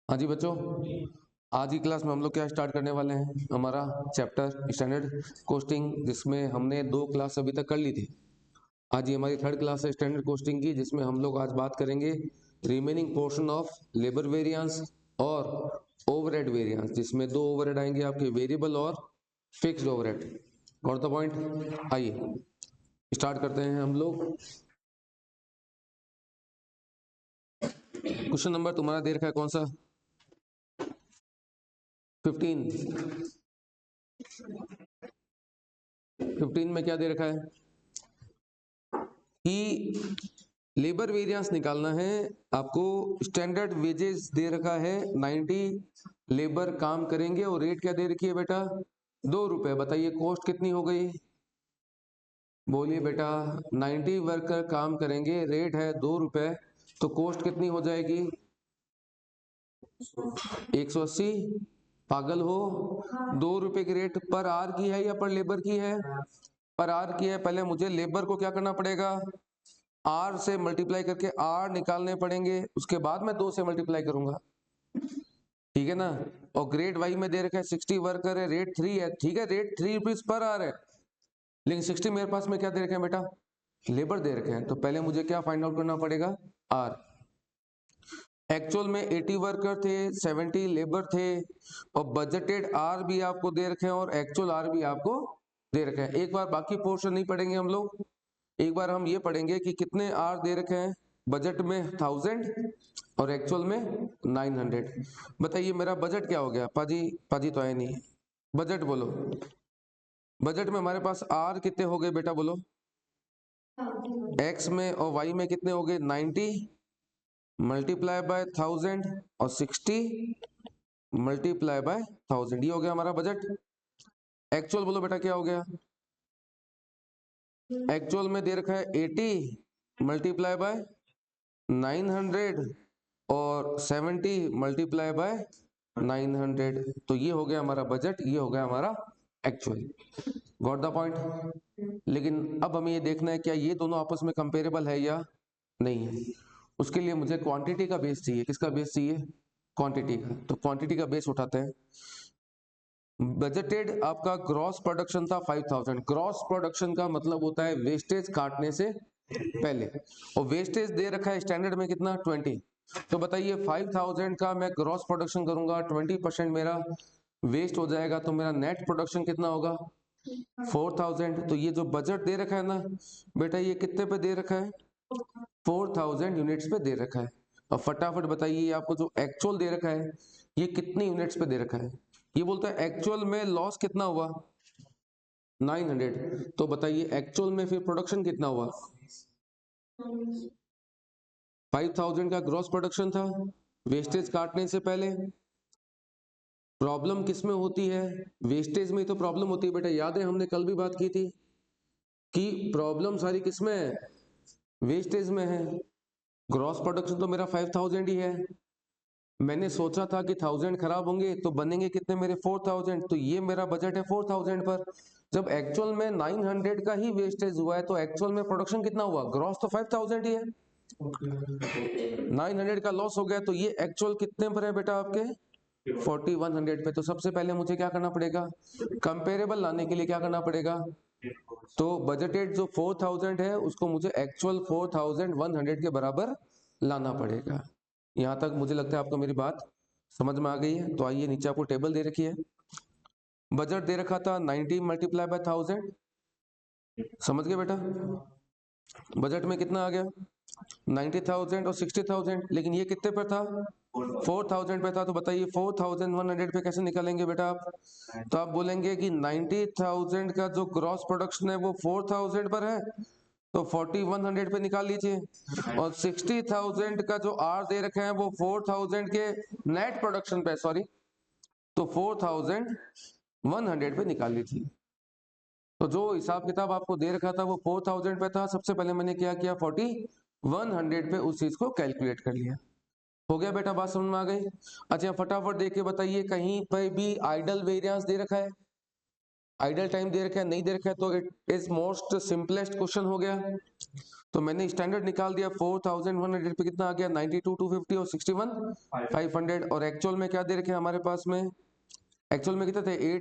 हाँ जी बच्चों, आज की क्लास में हम लोग क्या स्टार्ट करने वाले हैं, हमारा चैप्टर स्टैंडर्ड कोस्टिंग, जिसमें हमने 2 क्लास अभी तक कर ली थी। आज ये हमारी 3rd क्लास है स्टैंडर्ड कोस्टिंग की, जिसमें हम लोग आज बात करेंगे remaining portion of labour variance और ओवरहेड वेरिएंस, जिसमें 2 ओवरहेड आएंगे आपके, वेरिएबल और fixed overhead. Got the point? आइए स्टार्ट करते हैं हम लोग। क्वेश्चन नंबर तुम्हारा दे रखा है कौन सा? 15। 15 में क्या दे रखा है कि लेबर वेरिएंस निकालना है आपको। स्टैंडर्ड वेजेस दे रखा है 90 लेबर काम करेंगे और रेट क्या दे रखी है बेटा? 2 रुपए। बताइए कॉस्ट कितनी हो गई? बोलिए बेटा। 90 वर्कर काम करेंगे, रेट है 2 रुपए, तो कॉस्ट कितनी हो जाएगी? 180। पागल हो? 2 रुपए की रेट पर आवर की है या पर लेबर की है? पर आवर की है। पहले मुझे लेबर को क्या करना पड़ेगा? आर से मल्टीप्लाई करके आर निकालने पड़ेंगे, उसके बाद मैं 2 से मल्टीप्लाई करूंगा, ठीक है ना। और ग्रेड वाई में दे रखा है 60 वर्कर है, रेट 3 है, ठीक है, रेट 3 रुपीज पर आर है, लेकिन 60 मेरे पास में क्या दे रखे हैं बेटा? लेबर दे रखे हैं। तो पहले मुझे क्या फाइंड आउट करना पड़ेगा? आर। एक्चुअल में 80 वर्कर थे, 70 लेबर थे, और बजटेड आर भी आपको दे रखे हैं और एक्चुअल आर भी आपको दे रखे हैं। एक बार बाकी पोर्शन नहीं पढ़ेंगे हम लोग, एक बार हम ये पढ़ेंगे कि कितने आर दे रखे हैं। बजट में 1000 और एक्चुअल में 900। बताइए मेरा बजट क्या हो गया? पाजी पाजी तो है नहीं, बजट बोलो। बजट में हमारे पास आर कितने हो गए बेटा? बोलो। एक्स में और वाई में कितने हो गए? 90 मल्टीप्लाई बाय 1000 और 60 मल्टीप्लाई बाय 1000, ये हो गया हमारा बजट। एक्चुअल बोलो बेटा क्या हो गया? एक्चुअल में दे रखा है 80 मल्टीप्लाई बाय 900 और 70 मल्टीप्लाई बाय 900, तो ये हो गया हमारा बजट, ये हो गया हमारा एक्चुअल। Got the point? लेकिन अब हमें ये देखना है क्या ये दोनों आपस में कंपेरेबल है या नहीं है। उसके लिए मुझे क्वांटिटी का बेस चाहिए। किसका बेस चाहिए? क्वांटिटी का। तो क्वांटिटी का बेस उठाते हैं। बजटेड आपका ग्रॉस प्रोडक्शन था 5000। ग्रॉस प्रोडक्शन का मतलब होता है वेस्टेज काटने से पहले, और वेस्टेज दे रखा है स्टैंडर्ड में कितना? 20। तो बताइए 5000 का मैं ग्रॉस प्रोडक्शन करूंगा, 20% मेरा वेस्ट हो जाएगा, तो मेरा नेट प्रोडक्शन कितना होगा? 4000। तो ये जो बजट दे रखा है ना बेटा, ये कितने पे दे रखा है? 4000 यूनिट्स पे दे रखा है। अब फटाफट बताइए आपको जो एक्चुअल दे रखा है ये कितनी यूनिट्स पे दे रखा है? ये बोलता है एक्चुअल में लॉस कितना हुआ? 900। तो बताइए एक्चुअल में फिर प्रोडक्शन कितना हुआ? 5000 का ग्रॉस प्रोडक्शन था वेस्टेज काटने से पहले। प्रॉब्लम किस में होती है? वेस्टेज में ही तो प्रॉब्लम होती है बेटा। याद है हमने कल भी बात की थी कि प्रॉब्लम सारी किस में है? वेस्टेज में है। ग्रॉस प्रोडक्शन तो मेरा 5000 ही है। मैंने सोचा था कि 1000 खराब होंगे तो बनेंगे कितने मेरे? 4000। तो ये मेरा बजट है 4000 पर। जब एक्चुअल में 900 का ही वेस्टेज हुआ है तो एक्चुअल में प्रोडक्शन कितना हुआ? ग्रॉस तो 5000 ही है, 900 का लॉस हो गया, तो ये एक्चुअल कितने पर है बेटा आपके? 4100 पे। तो सबसे पहले मुझे क्या करना पड़ेगा? कंपेरेबल लाने के लिए क्या करना पड़ेगा? तो बजटेड जो 4000 है उसको मुझे एक्चुअल 4100 के बराबर लाना पड़ेगा। यहां तक मुझे लगता है आपको मेरी बात समझ में आ गई है। तो आइए नीचे आपको टेबल दे रखी है। बजट दे रखा था 90 मल्टीप्लाई बाय 1000। समझ गए बेटा? बजट में कितना आ गया? 90,000 और 60,000, लेकिन ये कितने पर था? 4000 पे था। तो बताइए 4100 पे कैसे निकालेंगे बेटा आप? तो आप बोलेंगे कि 90,000 का जो ग्रॉस प्रोडक्शन है वो 4000 पर है, तो 4100 पे निकाल लीजिए, और 60,000 का जो आर दे रखे हैं वो 4000 के नेट प्रोडक्शन पे, सॉरी, तो 4100 पे निकाल लीजिए। तो जो हिसाब किताब आपको दे रखा था वो 4000 पे था। सबसे पहले मैंने क्या किया? 4100 पे उस चीज को कैलकुलेट कर लिया। हो गया बेटा? बात समझ में आ गई? अच्छा फटाफट देख के बताइए कहीं पर भी आइडल वेरिएंस दे रखा है? आइडल टाइम दे रखा है नहीं दे रखा है तो it is most simplest question हो गया। तो मैंने स्टैंडर्ड निकाल दिया 4100 पे कितना आ गया 92 250 और 61 500 और एक्चुअल में क्या दे रखे हैं हमारे पास में एक्चुअल में कितने थे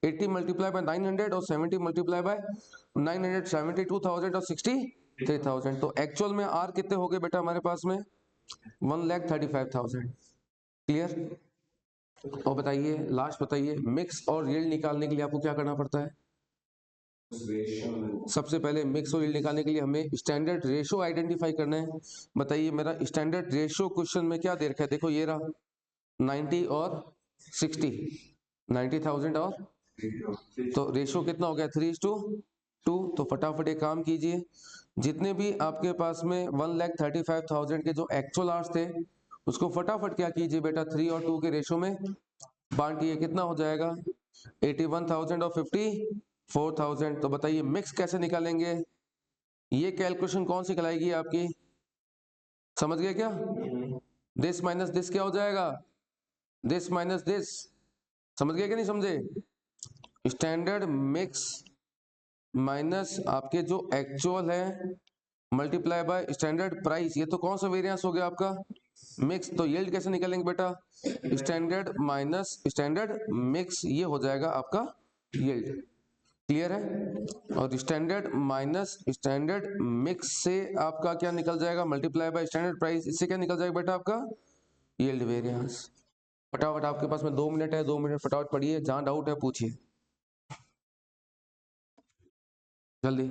80 मल्टीप्लाई बाय 900 और 70 मल्टीप्लाई बाय 900 72,000 और 63,000 तो एक्चुअल में आर कितने हो गए बेटा हमारे पास में 1,35,000 क्लियर। और बताइए लास्ट बताइए मिक्स और यील्ड निकालने के लिए आपको क्या करना पड़ता है सबसे पहले मिक्स और यील्ड निकालने के लिए हमें स्टैंडर्ड रेशो आइडेंटिफाई करना है। बताइए मेरा स्टैंडर्ड रेशो क्वेश्चन में क्या दे रखा है देखो ये रहा 90 और 60 90,000 और तो रेशो कितना हो गया 3:2 तो फटाफट एक काम कीजिए जितने भी आपके पास में 1,35,000 के जो एक्चुअल आवर्स थे उसको फटाफट क्या कीजिए बेटा 3 और 2 के रेशो में बांटिए कितना हो जाएगा 81,000 और 54,000 तो बताइए मिक्स कैसे निकालेंगे ये कैलकुलेशन कौन सी कहलाएगी आपकी समझ गए क्या दिस माइनस दिस क्या हो जाएगा दिस माइनस दिस समझ गए क्या नहीं समझे स्टैंडर्ड मिक्स माइनस आपके जो एक्चुअल है मल्टीप्लाई बाय स्टैंडर्ड प्राइस ये तो कौन सा वेरिएंस हो गया आपका मिक्स तो यील्ड कैसे निकालेंगे बेटा स्टैंडर्ड माइनस स्टैंडर्ड मिक्स ये हो जाएगा आपका यील्ड क्लियर है और स्टैंडर्ड माइनस स्टैंडर्ड मिक्स से आपका क्या निकल जाएगा मल्टीप्लाई बाय स्टैंडर्ड प्राइस इससे क्या निकल जाएगा बेटा आपका यील्ड वेरिएंस। फटाफट आपके पास में 2 मिनट है 2 मिनट फटाफट पढ़िए जहां डाउट है पूछिए जल्दी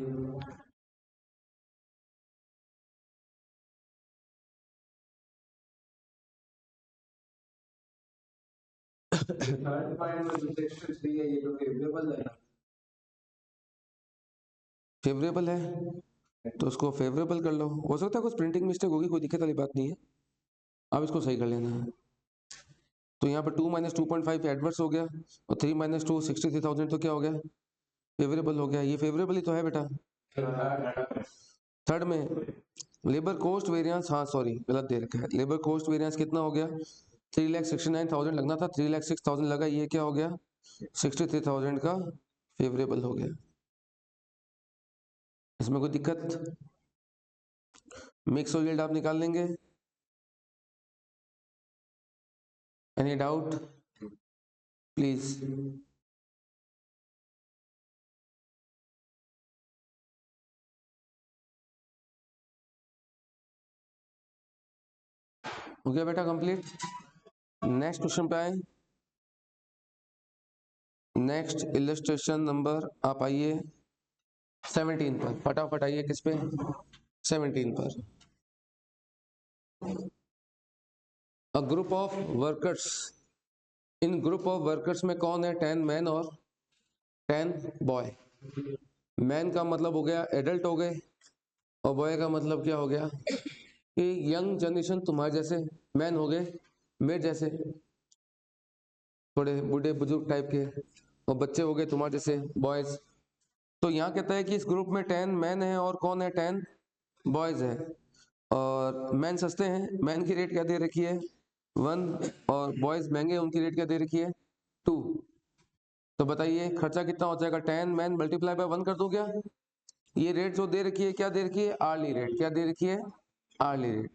थर्ड पॉइंट में जो टेक्स्ट 3 है ये तो फेवरेबल है फेवरेबल है तो उसको फेवरेबल कर लो हो सकता है कुछ प्रिंटिंग मिस्टेक होगी कोई दिक्कत वाली बात नहीं है अब इसको सही कर लेना है तो यहाँ पर 2 माइनस 2.5 एडवर्स हो गया और 3 माइनस 2 63,000 तो क्या हो गया फेवरेबल हो गया ये फेवरेबल ही तो है बेटा थर्ड में लेबर कोस्ट वेरिएंस हाँ सॉरी गलत दे रखा है लेबर कोस्ट वेरिएंस कितना हो गया 3,69,000 लगना था 3,06,000 लगा ये क्या हो गया 63,000 का फेवरेबल हो गया इसमें कोई दिक्कत मिक्स और यील्ड आप निकाल लेंगे एनी डाउट प्लीज हो गया बेटा कंप्लीट नेक्स्ट क्वेश्चन पे आए नेक्स्ट इलस्ट्रेशन नंबर आप आइए 17 पर फटाफट आइए किस पे 17 पर a group of workers in group of workers में कौन है 10 मैन और 10 बॉय मैन का मतलब हो गया एडल्ट हो गए और बॉय का मतलब क्या हो गया कि यंग जनरेशन तुम्हारे जैसे मैन हो गए मेरे जैसे थोड़े बूढ़े बुजुर्ग टाइप के और बच्चे हो गए तुम्हारे जैसे बॉयज तो यहाँ कहता है कि इस ग्रुप में 10 मैन है और कौन है 10 बॉयज है और मैन सस्ते हैं मैन की रेट क्या दे रखी है 1 और बॉयज महंगे उनकी रेट क्या दे रखी है 2 तो बताइए खर्चा कितना हो जाएगा 10 मैन मल्टीप्लाई बाय 1 कर दो क्या ये रेट जो दे रखी है क्या दे रखी है आर्ली रेट क्या दे रखी है आर्ली रेट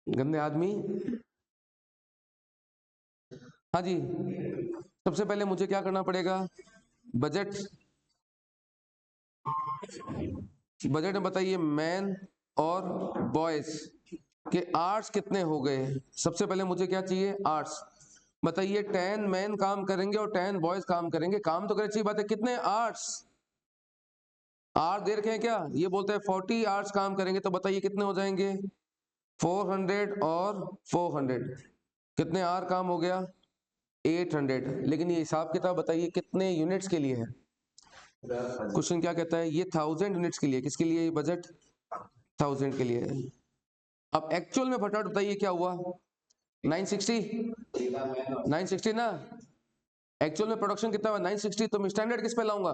गंदे आदमी हाँ जी सबसे पहले मुझे क्या करना पड़ेगा बजट बजट में बताइए मैन और बॉयज के आर्ट्स कितने हो गए सबसे पहले मुझे क्या चाहिए आर्ट्स बताइए 10 मैन काम करेंगे और 10 बॉयज काम करेंगे काम तो करे अच्छी बात है कितने आर्ट्स आर दे रखे हैं क्या ये बोलते हैं 40 आवर्स काम करेंगे तो बताइए कितने हो जाएंगे 400 और 400 कितने आर काम हो गया 800 लेकिन ये हिसाब किताब बताइए कितने यूनिट्स के लिए है क्वेश्चन क्या कहता है ये 1000 यूनिट्स के लिए किसके लिए ये बजट 1000 के लिए है अब एक्चुअल में फटाफट बताइए क्या हुआ 960 960 ना एक्चुअल में प्रोडक्शन कितना हुआ 960 तो मैं स्टैंडर्ड किस पे लाऊंगा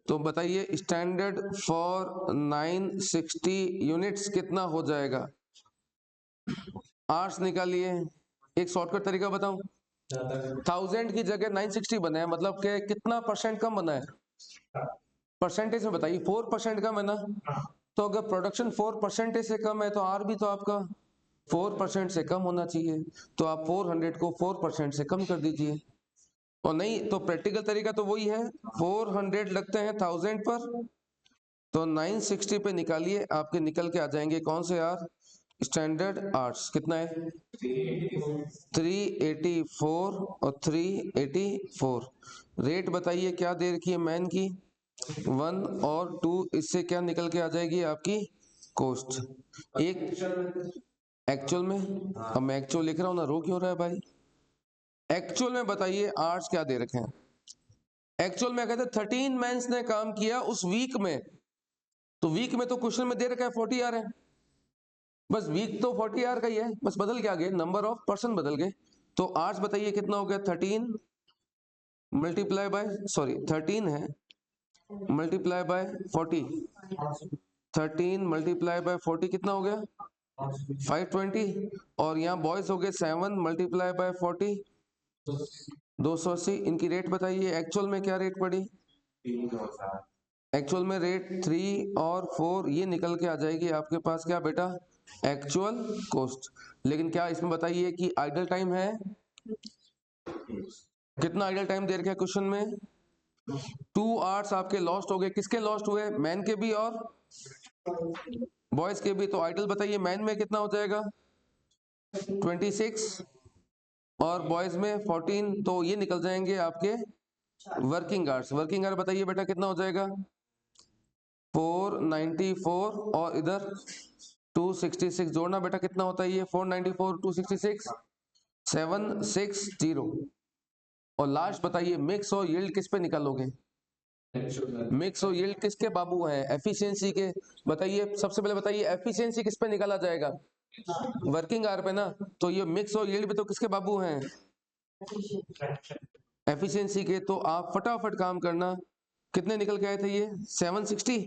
तो बताइए स्टैंडर्ड फॉर 960 यूनिट्स कितना हो जाएगा आर्ट्स निकालिए एक शॉर्टकट तरीका बताऊं 1000 की जगह 960 बना है, मतलब कि कितना परसेंट कम बना है? परसेंटेज में बताइए। 4% कम है ना? तो अगर प्रोडक्शन 4% से कम है तो आर भी तो आपका 4% से कम होना चाहिए। तो आप 400 को 4% से कम कर दीजिए। और नहीं तो प्रैक्टिकल तरीका तो वही है, 400 लगते हैं 1000 पर, तो 960 पे निकालिए, आपके निकल के आ जाएंगे कौन से यार? Standard arts. कितना है? 384 और 384। रेट बताइए क्या दे रखी है मैन की? 1 और 2, इससे क्या निकल के आ जाएगी आपकी कॉस्ट? एक एक्चुअल में, अब मैं एक्चुअल लिख रहा हूं ना, रो क्यों रहा है भाई? एक्चुअल में बताइए आर्ट्स क्या दे रखे हैं? एक्चुअल में कहते हैं 13 मैंस ने काम किया उस वीक में, तो वीक में तो क्वेश्चन में दे रखा है 40 आर है, बस वीक तो 40 आर का ही है, बस बदल के आ गए, नंबर ऑफ पर्सन बदल गए। तो आर्ट्स बताइए कितना हो गया? 13 मल्टीप्लाई बाय, सॉरी 13 है मल्टीप्लाई बाय 40, 13 मल्टीप्लाई बाय 40 कितना हो गया? 520। और यहाँ बॉयज हो गए 7 मल्टीप्लाई बाय 40, 280। इनकी रेट बताइए एक्चुअल में क्या रेट पड़ी? एक्चुअल में रेट 3 और 4 ये निकल के आ जाएगी आपके पास क्या बेटा? Actual cost. लेकिन क्या इसमें बताइए कि आइडल टाइम है? कितना आइडल टाइम दे रखा है क्वेश्चन में? 2 आवर्स आपके लॉस्ट हो गए। किसके लॉस्ट हुए? मैन के भी और बॉयज के भी। तो आइडल बताइए मैन में कितना हो जाएगा? 26 और बॉयज में 14, तो ये निकल जाएंगे आपके वर्किंग आवर्स। वर्किंग आवर बताइए बेटा कितना हो जाएगा? 494 और इधर 266 जोड़ना बेटा कितना होता है ये? 494 266 760। और लास्ट बताइए मिक्स और यील्ड किस पे निकालोगे? मिक्स और यील्ड किसके बाबू हैं? एफिशिएंसी के। बताइए सबसे पहले बताइए एफिशिएंसी किस पे निकाला जाएगा? वर्किंग आवर पे ना। तो ये मिक्स और यील्ड भी तो किसके बाबू हैं? एफिशिएंसी के। तो आप फटाफट काम करना। कितने निकल के आए थे ये? 760।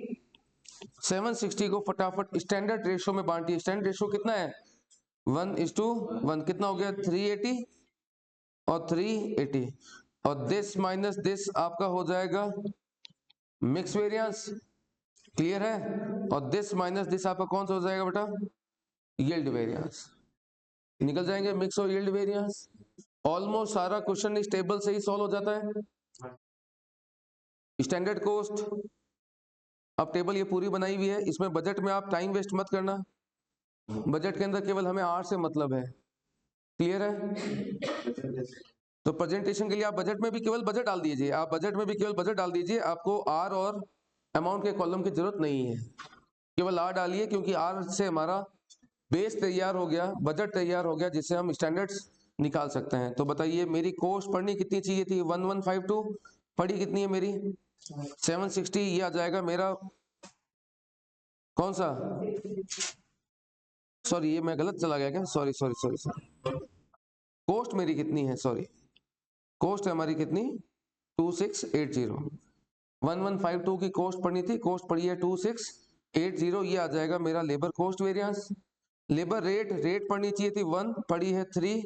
760 को फटाफट स्टैंडर्ड रेशो में बांटिए। स्टैंडर्ड रेशो कितना है? 1:1। कितना हो गया? 380 और 380। और दिस माइनस दिस आपका हो जाएगा मिक्स वेरिएंस। क्लियर है? और दिस माइनस दिस आपका कौन सा हो जाएगा बेटा? Yield variance. निकल जाएंगे मिक्स और यील्ड वेरिएंस। ऑलमोस्ट सारा क्वेश्चन इस टेबल से ही सॉल्व हो जाता है। स्टैंडर्ड कॉस्ट, अब टेबल ये पूरी बनाई हुई है, इसमें बजट में आप टाइम वेस्ट मत करना। बजट के अंदर केवल हमें आर से मतलब है। क्लियर है? तो प्रेजेंटेशन के लिए आप बजट में भी केवल बजट डाल दीजिए। आप बजट में भी केवल बजट डाल दीजिए, आपको आर और अमाउंट के कॉलम की जरूरत नहीं है। केवल आर डालिए, क्योंकि आर से हमारा बेस तैयार हो गया, बजट तैयार हो गया, जिससे हम स्टैंडर्ड्स निकाल सकते हैं। तो बताइए मेरी कॉस्ट पढ़नी कितनी चाहिए थी? 1152। पढ़ी कितनी है मेरी? 760। ये आ जाएगा मेरा कौन सा? सॉरी ये मैं गलत चला गया क्या? Sorry sorry sorry sorry. Cost मेरी कितनी है? सॉरी, कॉस्ट हमारी कितनी? 2680। 1152 की कॉस्ट पढ़नी थी, कॉस्ट पड़ी है 2680। ये आ जाएगा मेरा labour cost variance. Labour rate, rate पढ़नी चाहिए थी 1, पड़ी है 3,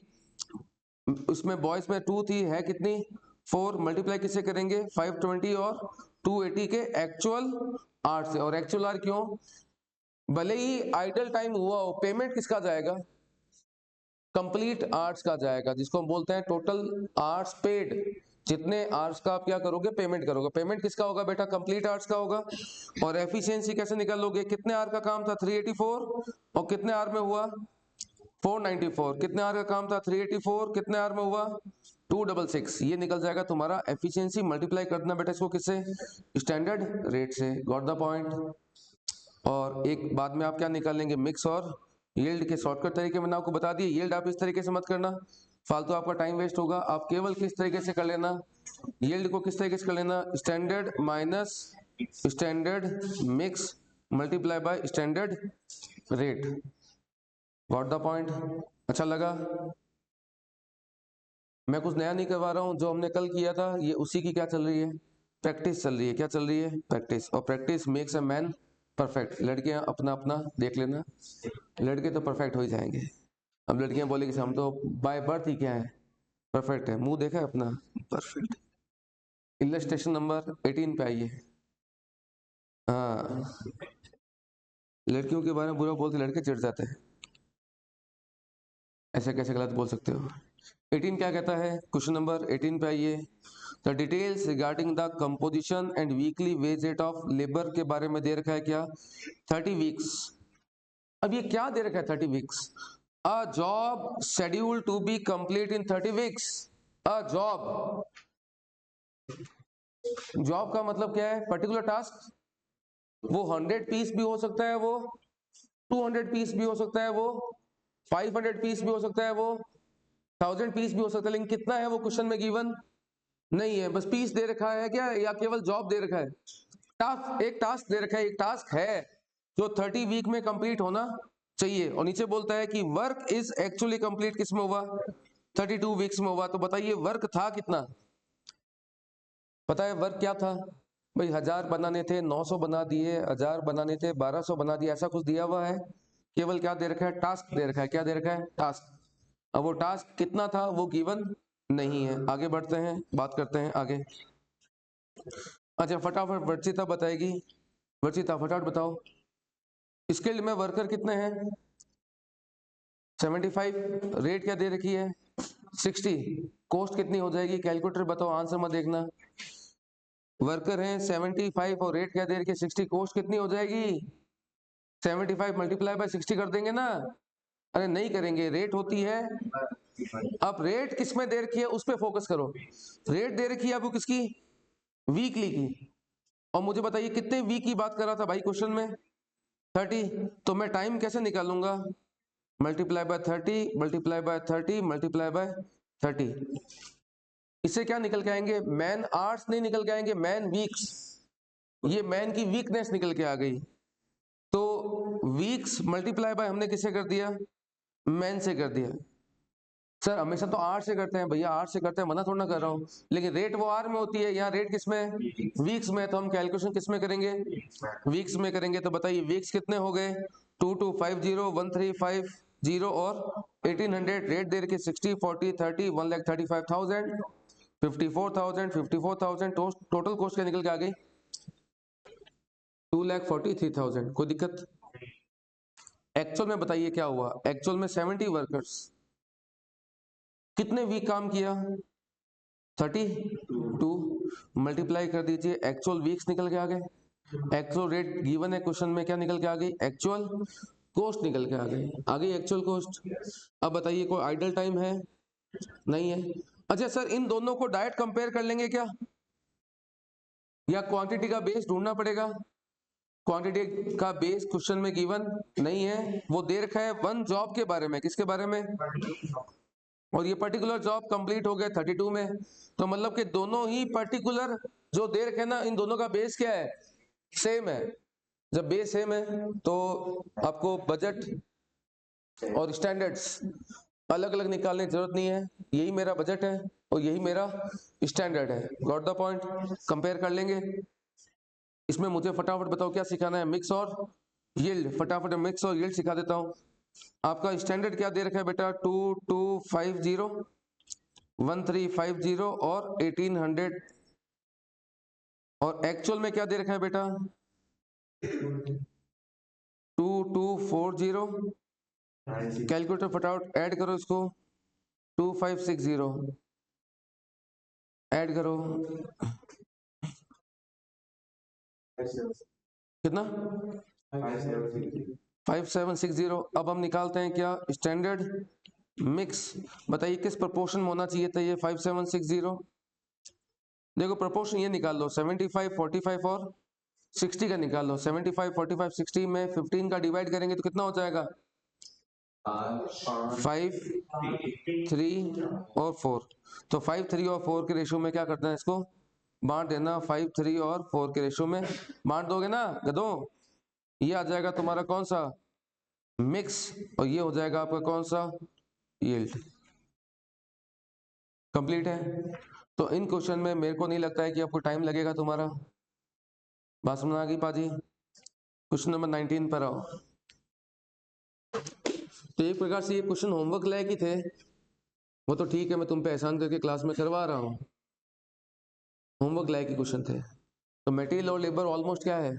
उसमें बॉयज में 2 थी, है कितनी? 4। मल्टीप्लाई किससे करेंगे? 520 और 280 के एक्चुअल आर से। और एक्चुअल आर क्यों? भले ही आइडल टाइम हुआ हो, पेमेंट किसका जाएगा? कंप्लीट आवर्स का जाएगा, जिसको हम बोलते हैं टोटल आवर्स पेड। जितने आवर्स का आप क्या करोगे? पेमेंट करोगे। पेमेंट किसका होगा बेटा? कंप्लीट आवर्स का होगा। और एफिशिएंसी कैसे निकालोगे? कितने आवर का काम था? 384। और कितने आवर में हुआ? 494। कितने आवर का काम था? 384। कितने आवर में हुआ? 266। ये निकल जाएगा तुम्हारा एफिशिएंसी। मल्टीप्लाई करना बेटा इसको किससे? स्टैंडर्ड रेट से। Got the point? और एक बाद में आप क्या निकालेंगे? मिक्स और यील्ड के शॉर्टकट तरीके मैंने आपको बता दिए। यील्ड आप इस तरीके से मत करना, फालतू आपका टाइम वेस्ट होगा। आप केवल किस तरीके से कर लेना? यील्ड को किस तरीके से कर लेना? Standard minus standard mix multiply by standard rate. Got the point? अच्छा लगा? मैं कुछ नया नहीं करवा रहा हूं, जो हमने कल किया था ये उसी की क्या चल रही है? प्रैक्टिस चल रही है। क्या चल रही है? प्रैक्टिस। और practice makes a man perfect. लड़कियां अपना अपना देख लेना, लड़के तो परफेक्ट हो ही जाएंगे। अब लड़कियां बोलेगी हम तो बाय बर्थ ही क्या है, परफेक्ट है, मुंह देखा है अपना, परफेक्ट। इलस्ट्रेशन नंबर 18 पे आइए। हाँ, लड़कियों के बारे में बुरा बोलते लड़के चिढ़ जाते हैं, ऐसे कैसे गलत बोल सकते हो। 18 क्या कहता है, क्वेश्चन नंबर 18 पे आइए। The details regarding the composition and weekly wage rate of labour के बारे में दे रखा है क्या, 30 वीक्स। अब ये क्या दे रखा है 30 weeks, a job schedule to be complete in 30 weeks. A job, job का मतलब क्या है, पर्टिकुलर टास्क। वो 100 पीस भी हो सकता है, वो 200 पीस भी हो सकता है, वो 500 पीस भी हो सकता है, वो 1000 पीस भी हो सकता है, लेकिन कितना है वो क्वेश्चन में गिवन नहीं है। बस पीस दे रखा है क्या, या केवल जॉब दे रखा है, टास्क, एक टास्क दे रखा है, एक टास्क है जो 30 वीक में कंप्लीट होना चाहिए। और नीचे बोलता है कि वर्क इज एक्चुअली कंप्लीट किस में हुआ, 32 वीक्स में हुआ। तो बताइए वर्क था कितना, पता है वर्क क्या था भाई, 1000 बनाने थे, 900 बना दिए, 1000 बनाने थे, 1200 बना दिए, ऐसा कुछ दिया हुआ है। केवल क्या दे रखा है, टास्क दे रखा है। क्या दे रखा है, टास्क। अब वो टास्क कितना था वो गिवन नहीं है। आगे बढ़ते हैं, बात करते हैं आगे। अच्छा फटाफट वर्चिता बताएगी, वर्चिता फटाफट बताओ, स्किल्ड में वर्कर कितने हैं, 75, रेट क्या दे रखी है 60, कॉस्ट कितनी हो जाएगी, कैलकुलेटर बताओ, आंसर मत देखना। वर्कर हैं 75 और रेट क्या दे रखी है 60, कॉस्ट कितनी हो जाएगी, 75 मल्टीप्लाई बाय 60 कर देंगे ना, अरे नहीं करेंगे, रेट होती है। अब रेट किस में दे रखी है उस पर फोकस करो, रेट दे रखी है आपको किसकी, वीकली की। और मुझे बताइए कितने वीक की बात कर रहा था भाई क्वेश्चन में, 30। तो मैं टाइम कैसे निकालूंगा, multiply by 30, multiply by 30, multiply by 30। इससे क्या निकल के आएंगे, मैन आवर्स नहीं निकल के आएंगे, मैन वीक्स। ये मैन की वीकनेस निकल के आ गई। तो वीक्स मल्टीप्लाई बाय हमने किससे कर दिया, मैन से कर दिया। सर हमेशा तो आर से करते हैं भैया, आर से करते हैं, मना थोड़ा ना कर रहा हूँ, लेकिन रेट वो आर में होती है, यहाँ रेट किस में, वीक्स में। तो हम कैलकुलेशन किस में करेंगे, वीक्स में करेंगे। तो बताइए वीक्स कितने हो गए, 2250, 1350 और 1800। रेट दे रखी 60, 40, 30, 1,35,000, 54,000, 54,000। टोटल कॉस्ट क्या निकल के आ गई, 2,43,000। कोई दिक्कत। एक्चुअल में बताइए क्या हुआ, एक्चुअल में 70 वर्कर्स कितने वीक काम किया, 32, मल्टीप्लाई कर दीजिए, एक्चुअल वीक्स निकल के आ गए। एक्चुअल रेट गिवन है क्वेश्चन में, क्या निकल के आ गई, एक्चुअल कॉस्ट निकल के आ गई एक्चुअल कॉस्ट। अब बताइए कोई आइडल टाइम है, नहीं है। अच्छा सर इन दोनों को डायरेक्ट कंपेयर कर लेंगे क्या, या क्वांटिटी का बेस ढूंढना पड़ेगा, क्वांटिटी का बेस क्वेश्चन में गिवन नहीं है, वो दे रखा है वन जॉब के बारे में, किसके बारे में, और ये पर्टिकुलर जॉब कंप्लीट हो गया 32 में। तो मतलब कि दोनों ही पर्टिकुलर जो दे रखे हैं ना, इन दोनों का बेस क्या है, सेम है। जब बेस सेम है तो आपको बजट और स्टैंडर्ड्स अलग अलग निकालने की जरूरत नहीं है, यही मेरा बजट है और यही मेरा स्टैंडर्ड है, गॉट द पॉइंट। कंपेयर कर लेंगे। इसमें मुझे फटाफट बताओ क्या सिखाना है, मिक्स और यील्ड। फटाफट मिक्स और यील्ड सिखा देता हूं। आपका स्टैंडर्ड क्या दे रखा है बेटा, 2250, 1350 और 1800। और एक्चुअल में क्या दे रखा है बेटा, 2240। कैलकुलेटर फटाफट ऐड करो इसको, 2560 ऐड करो, कितना, 5760। अब हम निकालते हैं क्या, स्टैंडर्ड मिक्स। बताइए किस प्रोपोर्शन में होना चाहिए था ये 5760। देखो प्रोपोर्शन ये निकाल लो, 75, 45 और 60 का निकाल लो। 75, 45, 60 में 15 का डिवाइड करेंगे तो कितना हो जाएगा, 5, 3 और 4। तो 5, 3 और 4 के रेशियो में क्या करना है, इसको बांट देना। 5, 3 और 4 के रेशियो में बांट दोगे ना गधों, ये आ जाएगा तुम्हारा कौन सा, मिक्स, और ये हो जाएगा आपका कौन सा, यील्ड। कंप्लीट है। तो इन क्वेश्चन में मेरे को नहीं लगता है कि आपको टाइम लगेगा तुम्हारा। बात समझ आ गई पाजी। क्वेश्चन नंबर 19 पर आओ। तो एक प्रकार से ये क्वेश्चन होमवर्क लायक ही थे, वो तो ठीक है, मैं तुम पे एहसान करके क्लास में करवा रहा हूँ, होमवर्क लायक के क्वेश्चन थे। तो मटेरियल और लेबर ऑलमोस्ट क्या है,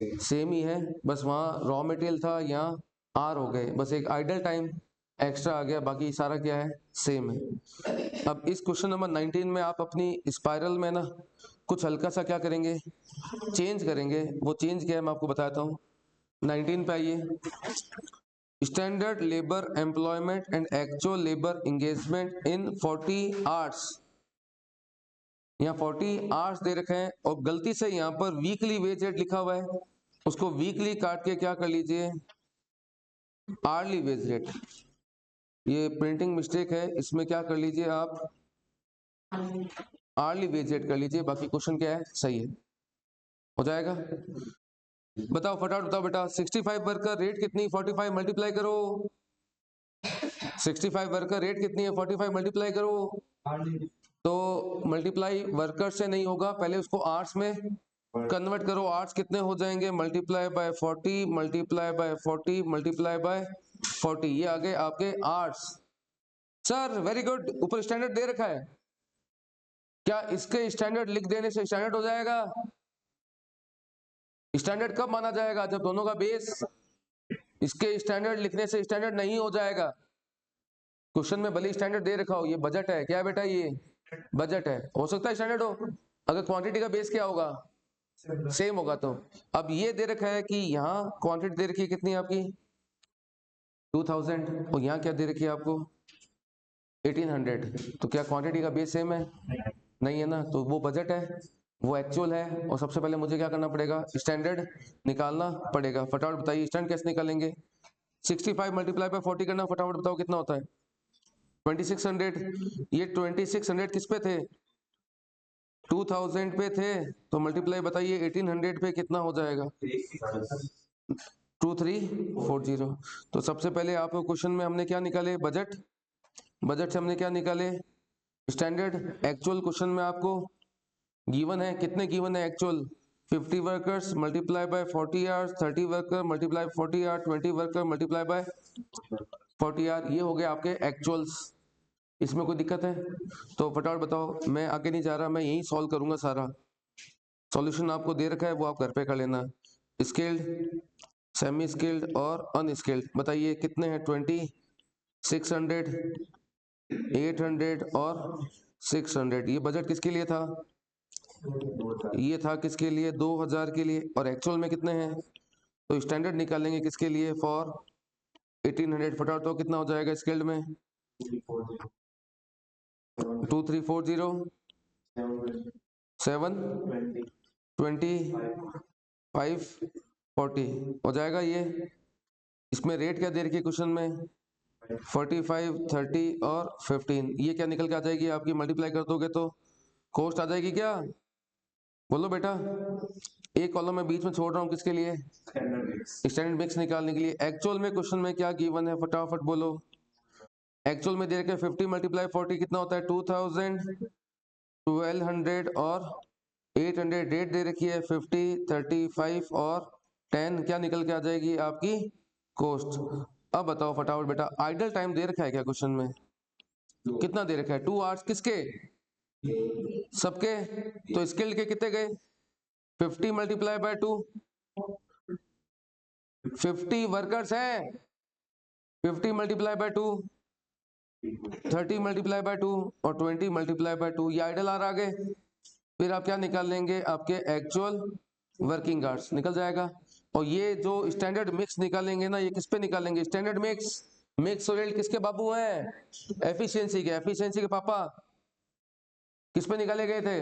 सेम ही है, बस वहाँ रॉ मटेरियल था, यहाँ आर हो गए, बस एक आइडल टाइम एक्स्ट्रा आ गया, बाकी सारा क्या है, सेम है। अब इस क्वेश्चन नंबर 19 में आप अपनी स्पाइरल में ना कुछ हल्का सा क्या करेंगे, चेंज करेंगे। वो चेंज क्या है मैं आपको बताता हूँ। 19 पे आइए, standard labour employment and actual labour engagement in 40 hours. यहाँ 40 आवर्स दे रखे हैं और गलती से यहाँ पर वीकली वेज रेट लिखा हुआ है, उसको वीकली काट के क्या कर लीजिए, आर्ली वेज रेट। ये प्रिंटिंग मिस्टेक है, इसमें क्या कर लीजिए आप, आर्ली वेज रेट कर लीजिए, बाकी क्वेश्चन क्या है, सही है, हो जाएगा। बताओ फटाफट बताओ बेटा, 65 वर्कर रेट कितनी, 45 मल्टीप्लाई करो। 65 वर्कर रेट कितनी है, 45 मल्टीप्लाई करो। तो मल्टीप्लाई वर्कर से नहीं होगा, पहले उसको आवर्स में कन्वर्ट करो। आवर्स कितने हो जाएंगे, multiply by 40 multiply by 40 multiply by 40, ये आ गए आपके आवर्स। सर वेरी गुड, ऊपर स्टैंडर्ड दे रखा है, क्या इसके स्टैंडर्ड लिख देने से स्टैंडर्ड हो जाएगा? स्टैंडर्ड कब माना जाएगा, जब दोनों का बेस, इसके स्टैंडर्ड लिखने से स्टैंडर्ड नहीं हो जाएगा। क्वेश्चन में भले स्टैंडर्ड दे रखा हो, ये बजट है, क्या बेटा ये बजट है, हो सकता है स्टैंडर्ड हो, अगर क्वांटिटी का बेस क्या होगा, सेम होगा। तो अब ये दे रखा है कि यहाँ क्वांटिटी दे रखी है कितनी आपकी 2000, और यहाँ क्या दे रखी है आपको 1800, तो क्या क्वांटिटी का बेस सेम है, नहीं है ना, तो वो बजट है, वो एक्चुअल है, और सबसे पहले मुझे क्या करना पड़ेगा, स्टैंडर्ड निकालना पड़ेगा। फटाफट बताइए स्टैंडर्ड कैसे निकालेंगे, 65 मल्टीप्लाई बाय 40 करना, फटाफट बताओ कितना होता है 2600। ये 2600 किस पे थे, 2000 पे थे, तो मल्टीप्लाई बताइए 1800 पे कितना हो जाएगा, 2340। तो सबसे पहले आपको क्वेश्चन में हमने क्या निकाले, बजट, बजट से हमने क्या निकाले, स्टैंडर्ड। एक्चुअल क्वेश्चन में आपको गिवन है, कितने गिवन है actual, 50 workers multiply by 40 hours, 30 worker multiply 40 hour, 20 worker multiply by 40 hour, ये हो गए आपके एक्चुअल्स। इसमें कोई दिक्कत है? तो फटाफट बताओ, मैं आगे नहीं जा रहा, मैं यही सॉल्व करूंगा सारा। सॉल्यूशन आपको दे रखा है, वो आप घर पे कर लेना। स्किल्ड, सेमी स्किल्ड और अनस्किल्ड, बताइए कितने हैं, 20, 600, 800 और 600। ये बजट किसके लिए था, ये था किसके लिए, 2000 के लिए, और एक्चुअल में कितने हैं, तो स्टैंडर्ड निकालेंगे किसके लिए, फॉर 1800। फटाफट तो कितना हो जाएगा स्किल्ड में, 2340, 7, 20, 5, 40 हो जाएगा ये। इसमें रेट क्या दे रखी है क्वेश्चन में, 45, 30 और 15, ये क्या निकल के आ जाएगी आपकी, मल्टीप्लाई कर दोगे तो कॉस्ट आ जाएगी क्या, बोलो बेटा। एक कॉलम में बीच में छोड़ रहा हूँ किसके लिए, स्टैंडर्ड मिक्स निकालने के लिए। एक्चुअल में क्वेश्चन में क्या गिवन है, फटाफट बोलो। एक्चुअल में दे रखे 50 मल्टीप्लाई 40 कितना होता है, 2000, 1200 और 800। रेट दे रखी है 50, 35 और 10, क्या निकल के आ जाएगी आपकी कॉस्ट। अब बताओ फटाफट बेटा, आइडल टाइम दे रखा है क्या क्वेश्चन में, कितना दे रखा है, 2 आवर्स, किसके, सबके, तो स्किल्ड के कितने गए, 50 मल्टीप्लाई बाय 2, 50 वर्कर्स हैं, 50 मल्टीप्लाई बाय 2, 30 मल्टीप्लाई बाय 2 और 20 मल्टीप्लाई बाय 2, ये आइडल आर आ गए। फिर आप क्या निकाल लेंगे, आपके एक्चुअल वर्किंग आवर्स निकल जाएगा। और ये जो स्टैंडर्ड मिक्स निकालेंगे ना, ये किस पे निकालेंगे, स्टैंडर्ड मिक्स, मिक्स और यील्ड किसके बाबू हैं, एफिशिएंसी के, एफिशिएंसी के पापा किस पे निकाले गए थे,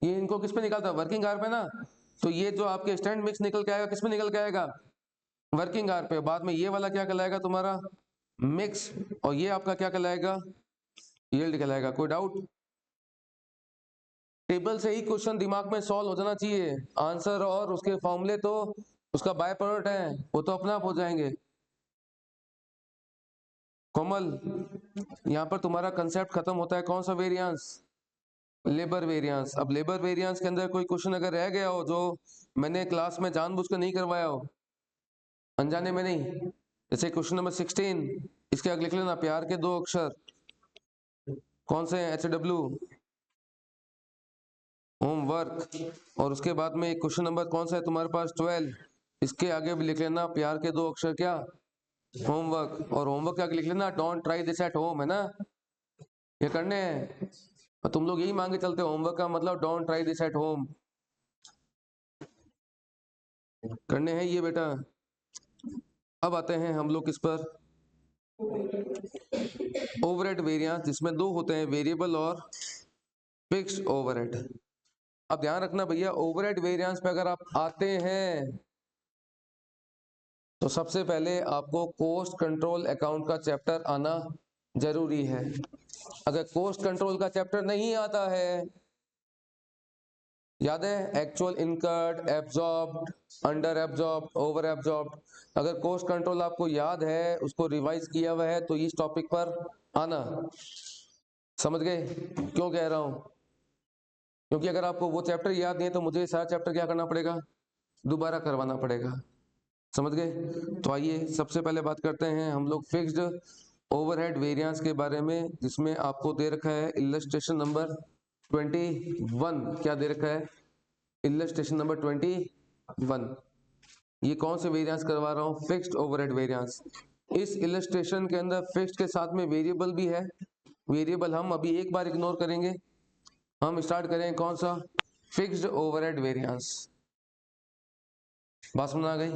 ये इनको किस पे निकालता, वर्किंग आवर पे ना। तो ये जो आपके स्टैंडर्ड मिक्स निकल के आएगा, किस पे निकल के आएगा, वर्किंग आवर पे। बाद में ये वाला क्या कहलाएगा तुम्हारा, मिक्स, और ये आपका क्या कहलाएगा, यील्ड कहलाएगा। कोई डाउट, टेबल से ही क्वेश्चन दिमाग में सॉल्व हो जाना चाहिए, आंसर और उसके फॉर्मूले तो उसका बाय प्रोडक्ट है, वो तो अपने आप हो जाएंगे। कोमल, यहाँ पर तुम्हारा कंसेप्ट खत्म होता है, कौन सा वेरिएंस, लेबर वेरिएंस। अब लेबर वेरिएंस के अंदर कोई क्वेश्चन अगर रह गया हो जो मैंने क्लास में जानबूझकर नहीं करवाया हो, अनजाने में नहीं, जैसे क्वेश्चन नंबर 16, इसके आगे लिख लेना प्यार के 2 अक्षर, कौन से हैं? HW homework. और उसके बाद में एक क्वेश्चन नंबर कौन सा है तुम्हारे पास? 12। इसके आगे भी लिख लेना प्यार के 2 अक्षर क्या? होमवर्क। और होमवर्क के आगे लिख लेना don't try this at home, है ना? ये करने हैं। और तुम लोग यही मांगे चलते हो, होमवर्क का मतलब don't try this at home. करने हैं ये बेटा। अब आते हैं हम लोग किस पर? ओवरहेड वेरिएंस, जिसमें 2 होते हैं, वेरिएबल और फिक्स्ड ओवरहेड। अब ध्यान रखना भैया, ओवरहेड वेरिएंस पे अगर आप आते हैं तो सबसे पहले आपको कॉस्ट कंट्रोल अकाउंट का चैप्टर आना जरूरी है। अगर कॉस्ट कंट्रोल का चैप्टर नहीं आता है, याद है actual incurred, absorbed, under absorbed, over absorbed, अगर कॉस्ट कंट्रोल आपको याद है, उसको रिवाइज किया हुआ है, तो इस टॉपिक पर आना। समझ गए क्यों कह रहा हूं? क्योंकि अगर आपको वो चैप्टर याद नहीं है तो मुझे सारा चैप्टर क्या करना पड़ेगा? दोबारा करवाना पड़ेगा। समझ गए? तो आइए सबसे पहले बात करते हैं हम लोग फिक्स्ड ओवरहेड वेरिएंस के बारे में, जिसमें आपको दे रखा है इलस्ट्रेशन नंबर 21। क्या दे रखा है? Illustration number 21। ये कौन से वेरिएंस करवा रहा हूँ? Fixed overhead variance. इस इलस्ट्रेशन के अंदर फिक्स्ड के साथ में वेरिएबल भी है। वेरिएबल हम अभी एक बार इग्नोर करेंगे। हम स्टार्ट करें कौन सा? Fixed overhead variance. बात समझ आ गई?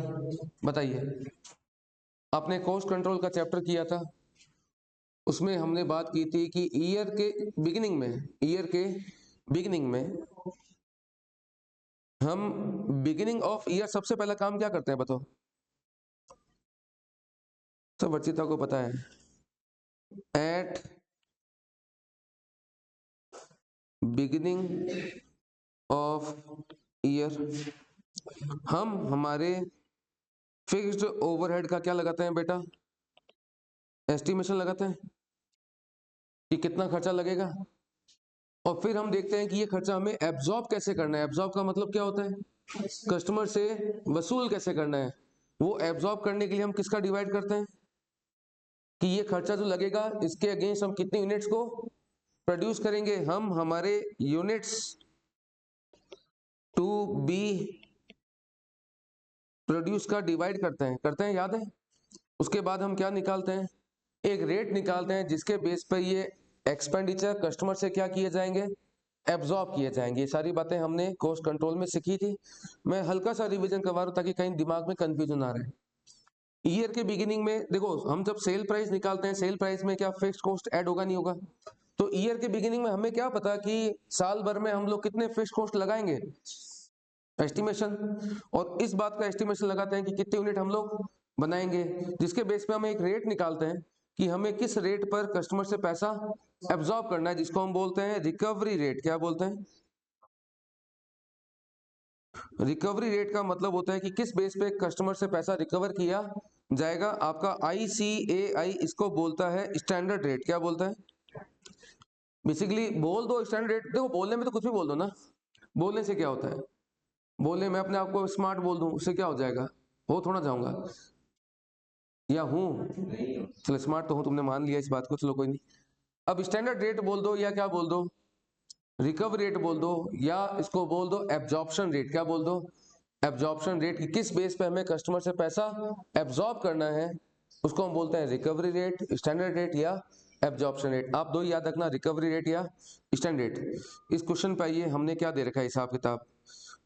बताइए। आपने कॉस्ट कंट्रोल का चैप्टर किया था, उसमें हमने बात की थी कि ईयर के बिगिनिंग में हम बिगिनिंग ऑफ ईयर सबसे पहला काम क्या करते हैं बताओ? सब वर्चिता को पता है। एट बिगिनिंग ऑफ ईयर हम हमारे फिक्स्ड ओवरहेड का क्या लगाते हैं बेटा? एस्टिमेशन लगाते हैं कि कितना खर्चा लगेगा। और फिर हम देखते हैं कि ये खर्चा हमें एब्जॉर्ब कैसे करना है। एब्जॉर्ब का मतलब क्या होता है? कस्टमर से वसूल कैसे करना है। वो एब्जॉर्ब करने के लिए हम किसका डिवाइड करते हैं कि ये खर्चा जो लगेगा इसके अगेंस्ट हम कितनी यूनिट्स को प्रोड्यूस करेंगे। हम हमारे यूनिट्स टू बी प्रोड्यूस का डिवाइड करते हैं, याद है? उसके बाद हम क्या निकालते हैं? एक रेट निकालते हैं जिसके बेस पर ये एक्सपेंडिचर कस्टमर से क्या किए जाएंगे? एब्जॉर्ब किए जाएंगे। ये सारी बातें हमने कॉस्ट कंट्रोल में सीखी थी। मैं हल्का सा रिवीजन करवा रहा हूं ताकि कहीं दिमाग में कंफ्यूजन ना रहे। ईयर के बिगिनिंग में देखो, हम जब सेल प्राइस निकालते हैं, सेल प्राइस में क्या फिक्स्ड कॉस्ट ऐड होगा? नहीं होगा। तो ईयर के बिगिनिंग में हमें क्या पता कि साल भर में हम लोग कितने फिक्स्ड कॉस्ट लगाएंगे? एस्टिमेशन। और इस बात का एस्टिमेशन लगाते हैं कि कितने यूनिट हम लोग बनाएंगे, जिसके बेस पे हम एक रेट निकालते हैं कि हमें किस रेट पर कस्टमर से पैसा एब्जॉर्ब करना है, जिसको हम बोलते हैं रिकवरी रेट। क्या बोलते हैं? रिकवरी रेट का मतलब होता है कि किस बेस पे कस्टमर से पैसा रिकवर किया जाएगा। आपका ICAI इसको बोलता है स्टैंडर्ड रेट। क्या बोलता है? बेसिकली बोल दो स्टैंडर्ड रेट। देखो, बोलने में तो कुछ भी बोल दो ना। बोलने से क्या होता है? बोलने में अपने आप को स्मार्ट बोल दूं, उससे क्या हो जाएगा? हो थोड़ा जाऊंगा या हूं? चलो स्मार्ट तो हूं, तुमने मान लिया इस बात को, चलो कोई नहीं। अब स्टैंडर्ड रेट बोल दो या क्या बोल दो? रिकवर रेट बोल दो, या इसको बोल दो एब्जॉर्प्शन रेट। क्या बोल दो? Absorption rate. कि किस बेस पे हमें कस्टमर से पैसा एब्जॉर्ब करना है, उसको हम बोलते हैं रिकवरी रेट, स्टैंडर्ड रेट या एब्जॉर्प्शन रेट। आप दो याद रखना, रिकवरी रेट या स्टैंडर्ड रेट। इस क्वेश्चन पे आइए, हमने क्या दे रखा है हिसाब किताब।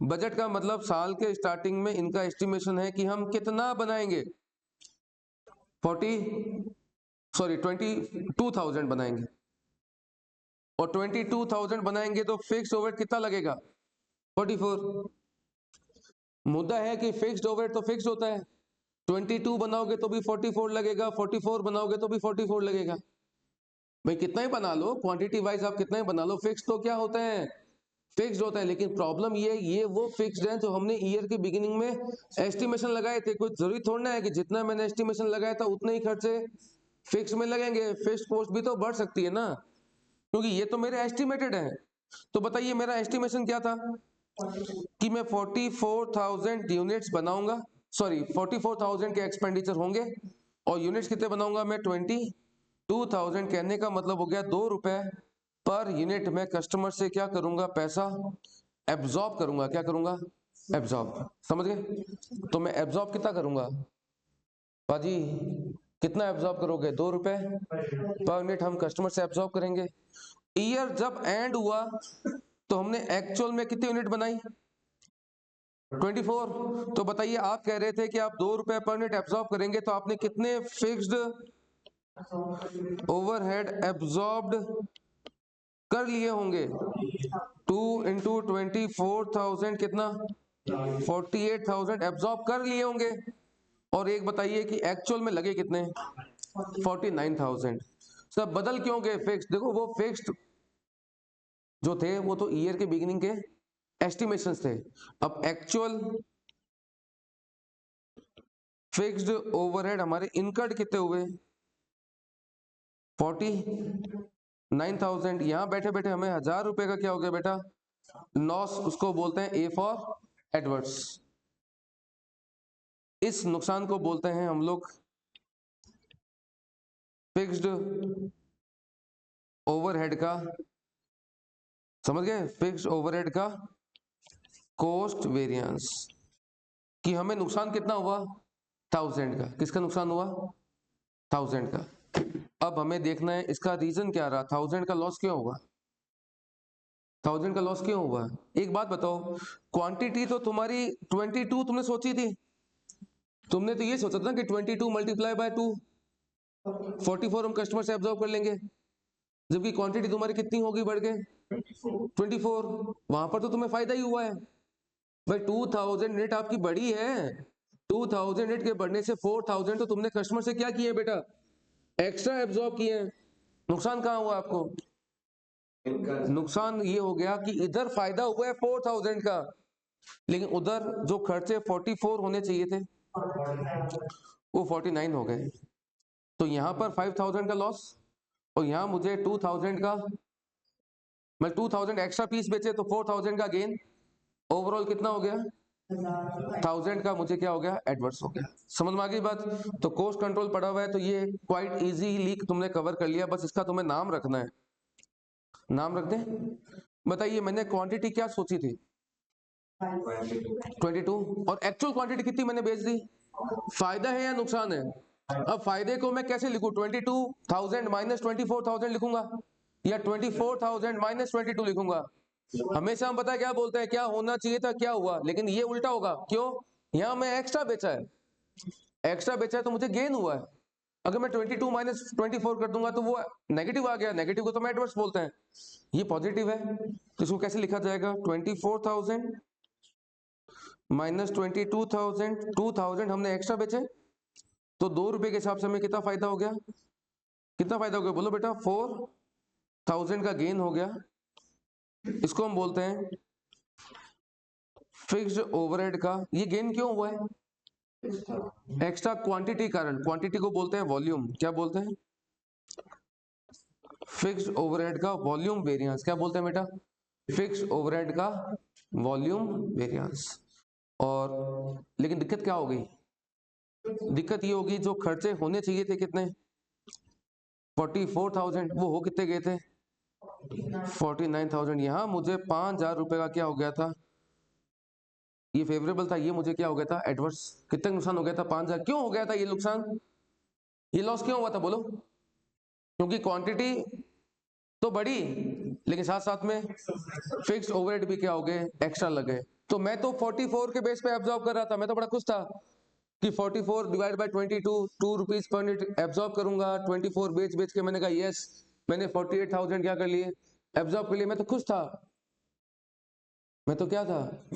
बजट का मतलब साल के स्टार्टिंग में इनका एस्टिमेशन है कि हम कितना बनाएंगे। 22,000 बनाएंगे। और 22,000 बनाएंगे तो फिक्स ओवरहेड कितना लगेगा? 44। मुद्दा है कि फिक्स्ड ओवरहेड तो फिक्स होता है। 22 बनाओगे तो भी 44 लगेगा, 44 बनाओगे तो भी 44 लगेगा। भाई कितना ही बना लो, क्वांटिटी वाइज आप कितना ही बना लो, फिक्स तो क्या होता है? फिक्स्ड होता है। लेकिन प्रॉब्लम ये वो फिक्स्ड है जो हमने ईयर के बिगिनिंग में एस्टिमेशन लगाए थे। कुछ जरूरी थोड़ा है कि जितना मैंने एस्टिमेशन लगाया था उतने ही खर्चे फिक्स में लगेंगे। फिक्स्ड कॉस्ट भी तो बढ़ सकती है ना, क्योंकि ये तो मेरे एस्टिमेटेड है। तो बताइए मेरा एस्टिमेशन क्या था कि मैं 44,000 यूनिट्स बनाऊंगा, सॉरी 44,000 के एक्सपेंडिचर होंगे, और यूनिट्स कितने बनाऊंगा मैं? 22,000। कहने का मतलब हो गया 2 रुपए पर यूनिट मैं कस्टमर से क्या करूंगा, पैसा एब्जॉर्ब करूंगा। क्या करूंगा, एब्जॉर्ब। समझ गए? तो मैं एब्जॉर्ब कितना करूंगा बाजी, कितना एब्जॉर्ब करोगे, 2 रुपए पर यूनिट हम कस्टमर से एब्जॉर्ब करेंगे। ईयर जब एंड हुआ तो हमने एक्चुअल में कितनी यूनिट बनाई, 24। तो बताइए, आप कह रहे थे कि आप 2 रुपए पर यूनिट एब्जॉर्ब करेंगे, तो आपने कितने फिक्स्ड ओवरहेड एब्जॉर्ब्ड कर लिए होंगे, 2 इंटू 24,000 कितना, 48,000 एब्जॉर्ब कर लिए होंगे। और एक बताइए कि एक्चुअल में लगे कितने, 49,000। सब बदल क्यों गए फिक्स्ड, देखो वो फिक्स्ड जो थे वो तो ईयर के बिगिनिंग के एस्टिमेशंस थे। अब एक्चुअल फिक्स्ड ओवरहेड हमारे इनकर्ड कितने हुए, 49,000। यहां बैठे बैठे हमें 1,000 रुपए का क्या हो गया बेटा, लॉस। उसको बोलते हैं ए फॉर एडवर्स। इस नुकसान को बोलते हैं हम लोग फिक्स्ड ओवरहेड का, समझ गए, फिक्स्ड ओवरहेड का कॉस्ट वेरिएंस। कि हमें नुकसान कितना हुआ, 1000 का। किसका नुकसान हुआ, 1000 का। अब हमें देखना है इसका रीजन क्या रहा, 1000 का लॉस क्यों हुआ, 1000 का लॉस क्यों हुआ। एक बात बताओ, क्वांटिटी तो तुम्हारी 22 तुमने सोची थी, तुमने तो ये सोचा था ना कि 22 मल्टीप्लाई बाय 2, 44 हम कस्टमर से एब्जॉर्ब कर लेंगे, जबकि क्वांटिटी तुम्हारी कितनी होगी बढ़ के 24। वहां पर तो तुम्हें फायदा ही हुआ है भाई, 2000 नेट आपकी बढ़ी है। 2000 नेट के बढ़ने से 4000 तो तुमने कस्टमर से क्या किए बेटा, एक्स्ट्रा एब्जॉर्ब किए हैं। नुकसान कहाँ हुआ आपको, नुकसान ये हो गया कि इधर फायदा हुआ है 4000 का, लेकिन उधर जो खर्चे 44 होने चाहिए थे वो 49 हो गए। तो यहां पर 5000 का लॉस, और यहां मुझे 2000 का, मैं 2000 एक्स्ट्रा पीस बेचे तो 4000 का गेन। ओवरऑल कितना हो गया, 1000 का मुझे क्या हो गया, एडवर्स हो गया। समझ में आ गई बात। तो कॉस्ट कंट्रोल पड़ा हुआ है, तो ये क्वाइट इजीली तुमने कवर कर लिया, बस इसका तुम्हें नाम रखना है। नाम रख दें। बताइए, मैंने क्वांटिटी क्या सोची थी, 22, और एक्चुअल क्वांटिटी कितनी मैंने बेच दी। फायदा है या नुकसान है, अब फायदे को मैं कैसे लिखूं, 22,000 माइनस 24,000 लिखूंगा, या 24,000 माइनस 22 लिखूंगा। हमेशा हम पता है क्या बोलते हैं, क्या होना चाहिए था क्या हुआ, लेकिन ये उल्टा होगा। क्यों, यहां मैं एक्स्ट्रा बेचा है, एक्स्ट्रा बेचा है तो मुझे गेन हुआ है। अगर मैं 22 माइनस 24 कर दूंगा तो वो नेगेटिव आ गया, नेगेटिव को तो मैं एडवर्स बोलते हैं, ये पॉजिटिव है। तो इसको कैसे लिखा जाएगा, 24,000 माइनस 22,000, 2000 हमने एक्स्ट्रा बेचे, तो 2 रुपए के हिसाब से हमें कितना फायदा हो गया, कितना फायदा हो गया बोलो बेटा, 4000 का गेन हो गया। इसको हम बोलते हैं फिक्स्ड ओवरहेड का। ये गेन क्यों हुआ है, एक्स्ट्रा क्वांटिटी कारण। क्वांटिटी को बोलते हैं वॉल्यूम, क्या बोलते हैं, फिक्स्ड ओवरहेड का वॉल्यूम वेरिएंस। क्या बोलते हैं बेटा, फिक्स्ड ओवरहेड का वॉल्यूम वेरिएंस। और लेकिन दिक्कत क्या हो गई, दिक्कत ये होगी जो खर्चे होने चाहिए थे कितने, 44,000, वो हो कितने गए थे, 49,000। यहां मुझे 5,000 रुपए का क्या हो गया था, ये फेवरेबल था, ये मुझे क्या हो गया था, एडवर्स। कितना नुकसान हो गया था, 5,000। क्यों हो गया था ये नुकसान, ये लॉस क्यों हुआ था बोलो, क्योंकि क्वांटिटी तो बढ़ी, लेकिन साथ साथ में फिक्स्ड ओवरहेड भी क्या हो गए, एक्स्ट्रा लगे। तो मैं तो 44 के बेस पे एब्जॉर्ब कर रहा था, मैं तो बड़ा खुश था कि 44 divide by 22, 2 rupees per unit absorb करूंगा। 24 बेच बेच के मैंने कहा यस, मैंने 48,000 क्या कर लिए, एब्जॉर्ब कर लिए। मैं तो खुश था, मैं तो क्या था।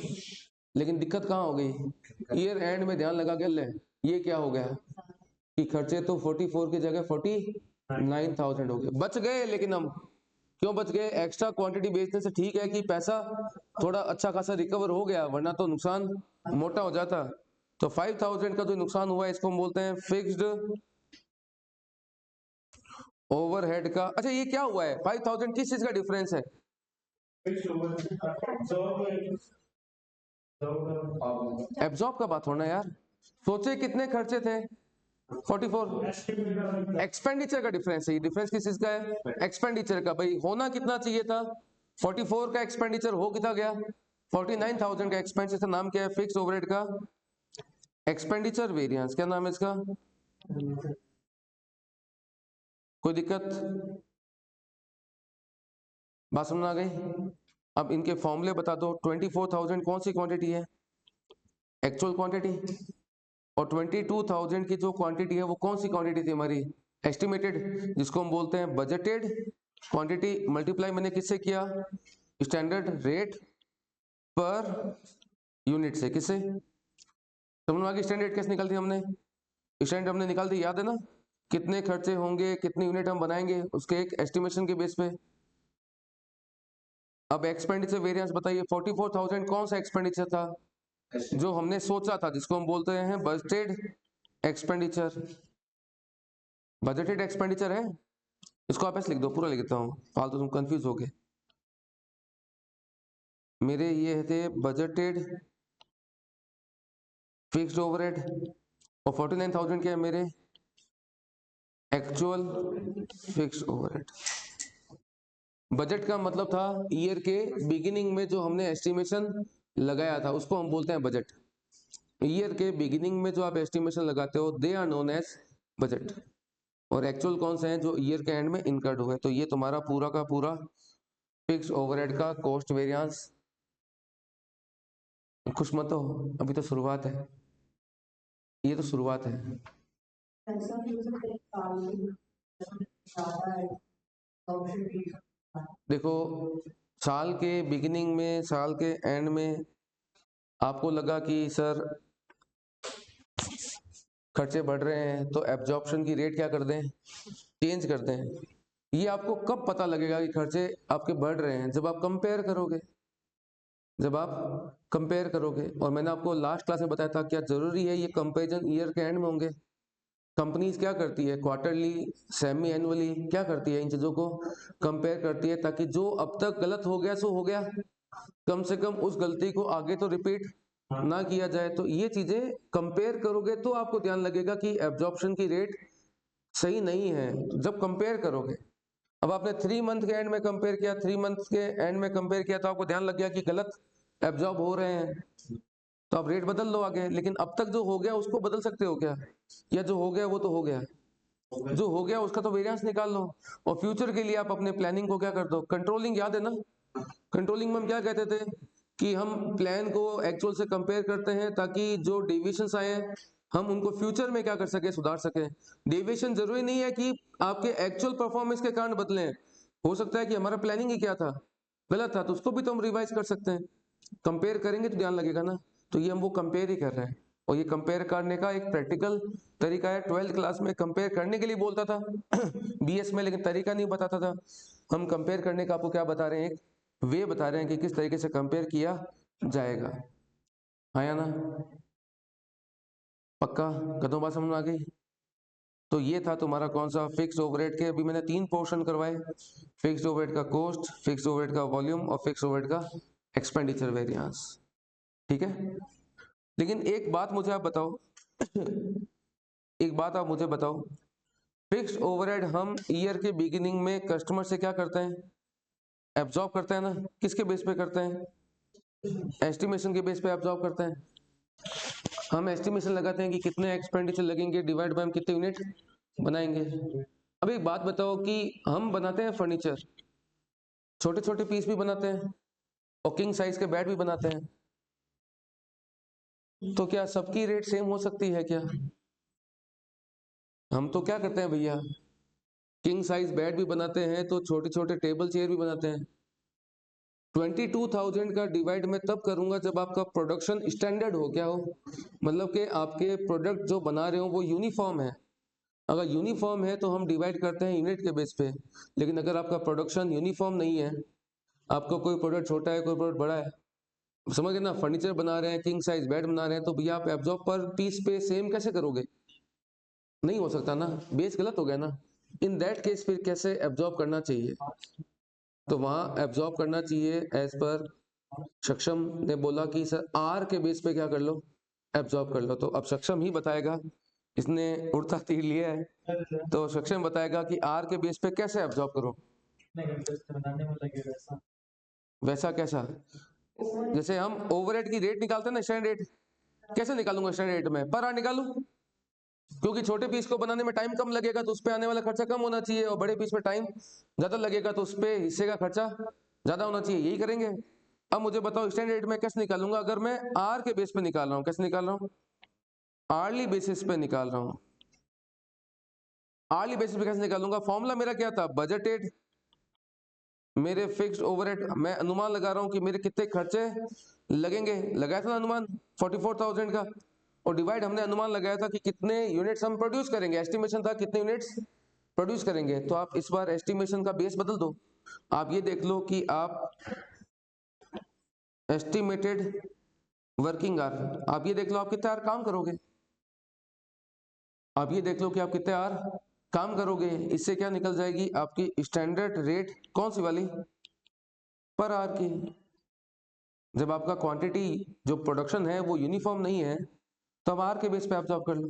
लेकिन दिक्कत कहाँ हो गई, ईयर एंड में ध्यान लगा के ले, ये क्या हो गया कि खर्चे तो 44 की जगह 49,000 हो गए। बच गए, लेकिन हम क्यों बच गए, एक्स्ट्रा क्वांटिटी बेचने से ठीक है कि पैसा थोड़ा अच्छा खासा रिकवर हो गया, वरना तो नुकसान मोटा हो जाता। तो 5,000 का जो नुकसान हुआ है, इसको हम बोलते हैं फिक्स्ड ओवरहेड का। अच्छा, ये क्या हुआ है, 5,000 किस चीज का डिफरेंस है, एब्जॉर्ब का बात होना यार। सोचे कितने खर्चे थे, 44। एक्सपेंडिचर का डिफरेंस है, ये डिफरेंस किस चीज का है? एक्सपेंडिचर का। भाई होना कितना चाहिए था? 44 का एक्सपेंडिचर हो कितना गया? 49,000 का एक्सपेंडिचर। नाम क्या है? फिक्स ओवरहेड का एक्सपेंडिचर वेरिएंस। क्या नाम है इसका? कोई दिक्कत? बात समझ आ गई? अब इनके फॉर्मूले बता दो। 24,000 कौन सी क्वांटिटी है? Actual quantity. और 22,000 की जो क्वांटिटी है वो कौन सी क्वांटिटी थी हमारी? एस्टिमेटेड, जिसको हम बोलते हैं बजटेड क्वांटिटी। मल्टीप्लाई मैंने किससे किया? स्टैंडर्ड रेट पर यूनिट से। किससे? समझ में आ गई? स्टैंडर्ड कैसे निकालती हमने? स्टैंडर्ड हमने निकाल दी, याद है ना? कितने खर्चे होंगे, कितने यूनिट हम बनाएंगे, उसके एक एस्टिमेशन के बेस पे। अब एक्सपेंडिचर वेरिएंस बताइए। 44,000 कौन सा एक्सपेंडिचर था? जो हमने सोचा था, जिसको हम बोलते हैं बजटेड एक्सपेंडिचर। बजटेड एक्सपेंडिचर है। इसको आप ऐसे लिख दो, पूरा लिख देता हूं, फालतू तुम कंफ्यूज हो गए। मेरे ये थे बजटेड फिक्स्ड ओवरहेड, और 49,000 क्या है मेरे? Actual fixed overhead. बजट का मतलब था ईयर के बिगिनिंग में जो हमने एस्टिमेशन लगाया था, उसको हम बोलते हैं बजट। ईयर के बिगिनिंग में जो आप एस्टिमेशन लगाते हो, they are known as budget. और एक्चुअल कौन से हैं? जो ईयर के एंड में इनकर्ड हुए। तो ये तुम्हारा पूरा का पूरा फिक्स ओवरहेड का कॉस्ट वेरिएंस। खुश मत हो, अभी तो शुरुआत है, ये तो शुरुआत है। देखो, साल के बिगिनिंग में, साल के एंड में आपको लगा कि सर खर्चे बढ़ रहे हैं, तो एब्जॉर्प्शन की रेट क्या कर दें? चेंज कर दें। ये आपको कब पता लगेगा कि खर्चे आपके बढ़ रहे हैं? जब आप कंपेयर करोगे। जब आप कंपेयर करोगे। और मैंने आपको लास्ट क्लास में बताया था, क्या जरूरी है ये कंपैरिजन ईयर के एंड में होंगे? कंपनीज क्या करती है? क्वार्टरली, सेमी एनुअली क्या करती है? इन चीजों को कंपेयर करती है, ताकि जो अब तक गलत हो गया सो हो गया, कम से कम उस गलती को आगे तो रिपीट ना किया जाए। तो ये चीजें कंपेयर करोगे तो आपको ध्यान लगेगा कि एब्जॉर्प्शन की रेट सही नहीं है, जब कंपेयर करोगे। अब आपने 3 मंथ के एंड में कंपेयर किया, 3 मंथ के एंड में कंपेयर किया, तो आपको ध्यान लग गया कि गलत एब्जॉर्ब हो रहे हैं, तो आप रेट बदल लो आगे। लेकिन अब तक जो हो गया उसको बदल सकते हो क्या? या जो हो गया वो तो हो गया, जो हो गया उसका तो वेरिएंस निकाल लो। और फ्यूचर के लिए आप अपने प्लानिंग को क्या कर दो? कंट्रोलिंग, याद है ना? कंट्रोलिंग में हम क्या कहते थे? कि हम प्लान को एक्चुअल से कंपेयर करते हैं, ताकि जो डेविएशंस आए हम उनको फ्यूचर में क्या कर सके? सुधार सके। डेविएशन जरूरी नहीं है कि आपके एक्चुअल परफॉर्मेंस के कारण बदले। हो सकता है कि हमारा प्लानिंग ही क्या था? गलत था, तो उसको भी तो हम रिवाइज कर सकते हैं। कंपेयर करेंगे तो ध्यान लगेगा ना। तो ये हम वो कंपेयर ही कर रहे हैं। और ये कंपेयर करने का एक प्रैक्टिकल तरीका है। 12th क्लास में कंपेयर करने के लिए बोलता था बीएस में, लेकिन तरीका नहीं बताता था। हम कंपेयर करने का आपको क्या बता रहे हैं? एक वे बता रहे हैं कि किस तरीके से कंपेयर किया जाएगा। हाँ या ना? पक्का? कदों बात समझ में आ गई? तो ये था तुम्हारा कौन सा? फिक्स ओवरहेड के। अभी मैंने 3 पोर्शन करवाए, फिक्स ओवरहेड का कॉस्ट, फिक्स ओवरहेड का वॉल्यूम, और फिक्स ओवरहेड का एक्सपेंडिचर वेरिएंस। ठीक है? लेकिन एक बात मुझे आप बताओ एक बात आप मुझे बताओ, फिक्स ओवरहेड हम ईयर के बिगिनिंग में कस्टमर से क्या करते हैं? एब्जॉर्ब करते हैं ना? किसके बेस पे करते हैं? एस्टिमेशन के बेस पे एब्जॉर्ब करते हैं। हम एस्टिमेशन लगाते हैं कि कितने एक्सपेंडिचर लगेंगे, डिवाइड बाय हम कितने यूनिट बनाएंगे। अब एक बात बताओ कि हम बनाते हैं फर्नीचर, छोटे छोटे पीस भी बनाते हैं, और किंग साइज के बेड भी बनाते हैं। तो क्या सबकी रेट सेम हो सकती है क्या? हम तो क्या करते हैं भैया, किंग साइज बेड भी बनाते हैं, तो छोटे छोटे टेबल चेयर भी बनाते हैं। 22,000 का डिवाइड मैं तब करूंगा जब आपका प्रोडक्शन स्टैंडर्ड हो। क्या हो? मतलब कि आपके प्रोडक्ट जो बना रहे हो वो यूनिफॉर्म है। अगर यूनिफॉर्म है तो हम डिवाइड करते हैं यूनिट के बेस पे। लेकिन अगर आपका प्रोडक्शन यूनिफॉर्म नहीं है, आपका कोई प्रोडक्ट छोटा है, कोई प्रोडक्ट बड़ा है, समझ गए ना? फर्नीचर बना रहे हैं, किंग साइज बेड बना रहे हैं, तो भैया आप एब्जॉर्ब पर पीस पे सेम कैसे करोगे? नहीं हो सकता ना, बेस गलत हो गया ना। इन दैट केस फिर कैसे एब्जॉर्ब करना चाहिए? तो वहां एब्जॉर्ब करना चाहिए एज पर सक्षम ने बोला कि सर आर के बेस पे क्या कर लो? एब्जॉर्ब कर लो। तो अब सक्षम ही बताएगा इसने उड़ता तीर लिया है, तो सक्षम बताएगा कि आर के बेस पे कैसे एब्जॉर्ब करो। वैसा कैसा? जैसे हम ओवरहेड की रेट निकालते हैं ना, स्टैंडर्ड रेट, कैसे निकालूंगा स्टैंडर्ड रेट में? पर आर निकालूं, क्योंकि छोटे पीस को बनाने में टाइम कम लगेगा तो उस पे आने वाला खर्चा कम होना चाहिए, और बड़े पीस में टाइम ज्यादा लगेगा तो उस पे हिस्से का खर्चा ज्यादा होना चाहिए। यही करेंगे। अब मुझे बताओ स्टैंडर्ड रेट में कैसे निकालूंगा? अगर मैं आर के बेस पे निकाल रहा हूं, कैसे निकाल रहा हूं? आर्ली बेसिस पे निकाल रहा हूं। आर्ली बेसिस पे कैसे निकालूंगा? फॉर्मूला मेरा क्या था? बजटेड, मेरे फिक्स्ड ओवरहेड, मैं अनुमान लगा रहा हूं कि मेरे कितने खर्चे लगेंगे, लगाया था ना अनुमान 44,000 का, और डिवाइड हमने अनुमान लगाया था कि कितने यूनिट्स हम प्रोड्यूस करेंगे, एस्टिमेशन था कितने यूनिट्स प्रोड्यूस करेंगे। तो आप इस बार एस्टिमेशन का बेस बदल दो। आप ये देख लो कि आप एस्टिमेटेड वर्किंग आवर, आप ये देख लो आप कितने आवर काम करोगे। आप ये देख लो कि आप कितने आवर काम करोगे। इससे क्या निकल जाएगी आपकी स्टैंडर्ड रेट, कौन सी वाली? पर आवर की। जब आपका क्वांटिटी जो प्रोडक्शन है वो यूनिफॉर्म नहीं है तो आप आर के बेस पे आप जॉब कर लो।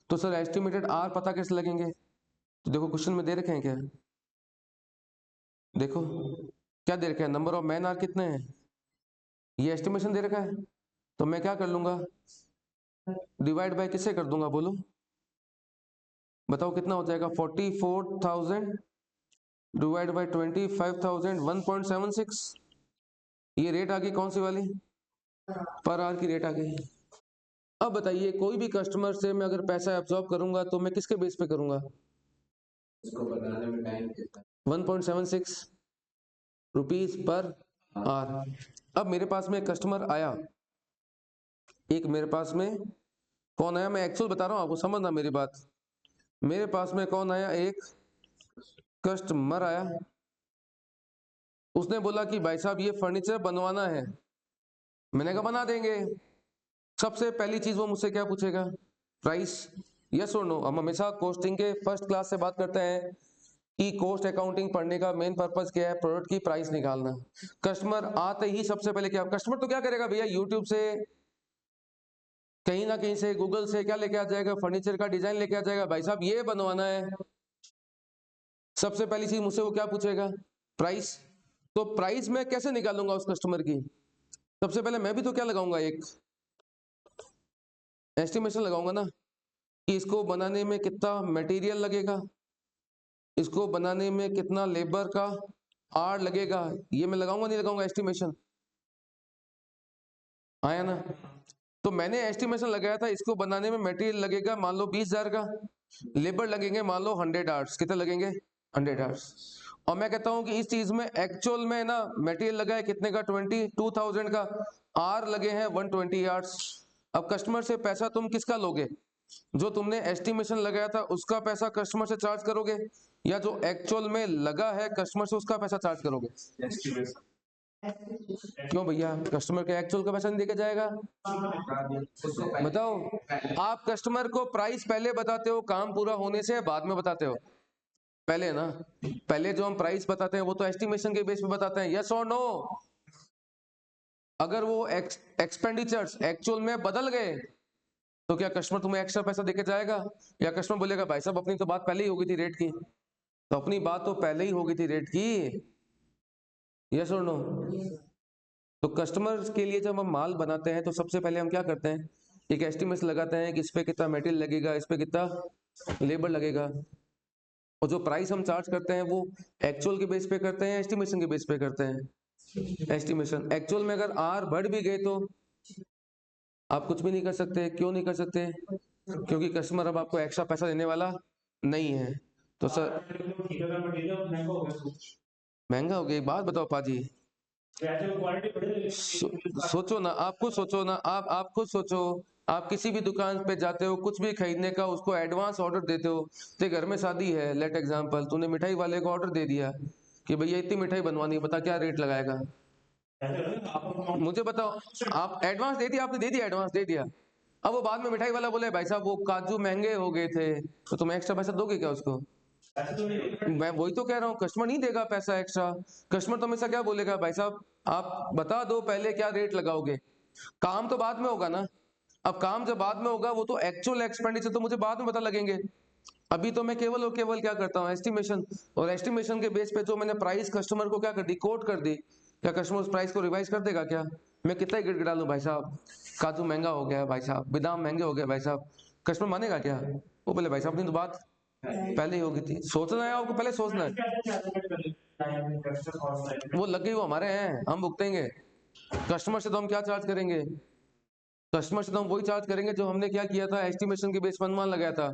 तो सर एस्टिमेटेड आर पता कैसे लगेंगे? तो देखो क्वेश्चन में दे रखे हैं क्या, देखो क्या दे रखा है, नंबर ऑफ मैन आर कितने हैं, ये एस्टिमेशन दे रखा है। तो मैं क्या कर लूंगा, डिवाइड बाय किससे कर दूंगा, बोलो बताओ कितना हो जाएगा? 44,000 डिवाइड बाय 25,000, 1.76। ये रेट आ गई कौन सी वाली? पर आवर की रेट आ गई। अब बताइए कोई भी कस्टमर से मैं अगर पैसा एब्जॉर्ब करूंगा तो मैं किसके बेस पे करूंगा? इसको बनाने में टाइम कितना? 1.76 रुपीज पर आवर। अब मेरे पास में एक कस्टमर आया, एक मेरे पास में कौन आया, मैं एक्चुअल बता रहा हूं आपको, समझना मेरी बात। मेरे पास में कौन आया? एक कस्टमर आया। उसने बोला कि भाई साहब ये फर्नीचर बनवाना है। मैंने कहा बना देंगे। सबसे पहली चीज वो मुझसे क्या पूछेगा? प्राइस। यस और नो? हम हमेशा कॉस्टिंग के फर्स्ट क्लास से बात करते हैं कि कॉस्ट अकाउंटिंग पढ़ने का मेन पर्पस क्या है? प्रोडक्ट की प्राइस निकालना। कस्टमर आते ही सबसे पहले क्या, कस्टमर तो क्या करेगा भैया, यूट्यूब से कहीं ना कहीं से, गूगल से क्या लेके आ जाएगा? फर्नीचर का डिजाइन लेके आ जाएगा, भाई साहब ये बनवाना है। सबसे पहली चीज मुझसे वो क्या पूछेगा? प्राइस। तो प्राइस मैं कैसे निकालूंगा उस कस्टमर की? सबसे पहले मैं भी तो क्या लगाऊंगा, एक एस्टिमेशन लगाऊंगा ना, कि इसको बनाने में कितना मटेरियल लगेगा, इसको बनाने में कितना लेबर का आर लगेगा, ये मैं लगाऊंगा नहीं लगाऊंगा एस्टिमेशन? आया ना? तो मैंने एस्टिमेशन लगाया था इसको बनाने में मटेरियल लगेगा मान लो 20,000 का, लेबर लगेंगे मान लो 100 आवर्स। कितने लगेंगे? 100 आवर्स। और मैं कहता हूं कि इस चीज में एक्चुअल में ना मटेरियल लगा है कितने का? 22,000 का। आर लगे हैं 120 आवर्स। अब कस्टमर से पैसा तुम किसका लोगे? जो तुमने एस्टिमेशन लगाया था उसका पैसा कस्टमर से चार्ज करोगे, या जो एक्चुअल में लगा है कस्टमर से उसका पैसा चार्ज करोगे? क्यों भैया, कस्टमर के एक्चुअल का पैसा नहीं देके जाएगा? बताओ, आप कस्टमर को प्राइस पहले बताते हो काम पूरा होने से, बाद में बताते हो? पहले ना। पहले जो हम प्राइस बताते हैं वो तो एस्टिमेशन के बेस पे बताते हैं, यस और नो? अगर वो एक्सपेंडिचर्स एक्चुअल में बदल गए तो क्या कस्टमर तुम्हें एक्स्ट्रा पैसा देके जाएगा, या कस्टमर बोलेगा भाई साहब अपनी तो बात पहले ही हो गई थी रेट की? तो अपनी बात तो पहले ही हो गई थी रेट की, यस और नो? तो कस्टमर के लिए जब हम माल बनाते हैं तो सबसे पहले हम क्या करते हैं, एक एस्टिमेशन लगाते हैं कि इस पे कितना मटेरियल लगेगा, इस पे कितना लेबर लगेगा। और जो प्राइस हम चार्ज करते हैं वो एक्चुअल के बेस पे करते हैं, एस्टिमेशन के बेस पे करते हैं? एस्टिमेशन। एक्चुअल में अगर आर बढ़ भी गए तो आप कुछ भी नहीं कर सकते। क्यों नहीं कर सकते? क्योंकि कस्टमर अब आपको एक्स्ट्रा पैसा देने वाला नहीं है। तो सर महंगा हो गया, एक बात बताओ पाजी, सोचो ना, आप खुद सोचो ना, आप खुद सोचो। आप किसी भी दुकान पे जाते हो कुछ भी खरीदने का, उसको एडवांस ऑर्डर देते हो। तेरे घर में शादी है, लेट एग्जांपल, तूने मिठाई वाले को ऑर्डर दे दिया कि भैया इतनी मिठाई बनवानी है, बता क्या रेट लगाएगा? मुझे बताओ, आप एडवांस दे दिया, आपने दे दिया, एडवांस दे दिया। अब वो बाद में मिठाई वाला बोले भाई साहब वो काजू महंगे हो गए थे, तो तुम एक्स्ट्रा पैसा दोगे क्या उसको? मैं वही तो कह रहा हूँ, कस्टमर नहीं देगा पैसा एक्स्ट्रा। कस्टमर तो हमेशा क्या बोलेगा, भाई साहब आप बता दो पहले क्या रेट लगाओगे, काम तो बाद में होगा ना। अब काम जब बाद में होगा वो तो एक्चुअल एक्सपेंडिचर तो मुझे बाद में पता लगेंगे, अभी तो मैं केवल और केवल क्या करता हूँ एस्टिमेशन, और एस्टिमेशन के बेस पे जो मैंने प्राइस कस्टमर को क्या कर दी, कोट कर दी, क्या कस्टमर उस प्राइस को रिवाइज कर देगा क्या? मैं कितना ही गिड़गिड़ा लूं भाई साहब, काजू महंगा हो गया है भाई साहब, बादाम महंगे हो गए भाई साहब, कस्टमर मानेगा क्या? वो बोले भाई साहब अपनी तो बात पहले ही होगी थी, सोचना है आपको, पहले सोचना है। वो लगे हुए हमारे हैं, हम भुगतेंगे। कस्टमर से तो हम क्या चार्ज करेंगे? कस्टमर से तो हम वही चार्ज करेंगे जो हमने क्या किया था, एस्टिमेशन के बेस पर अनुमान लगाया था।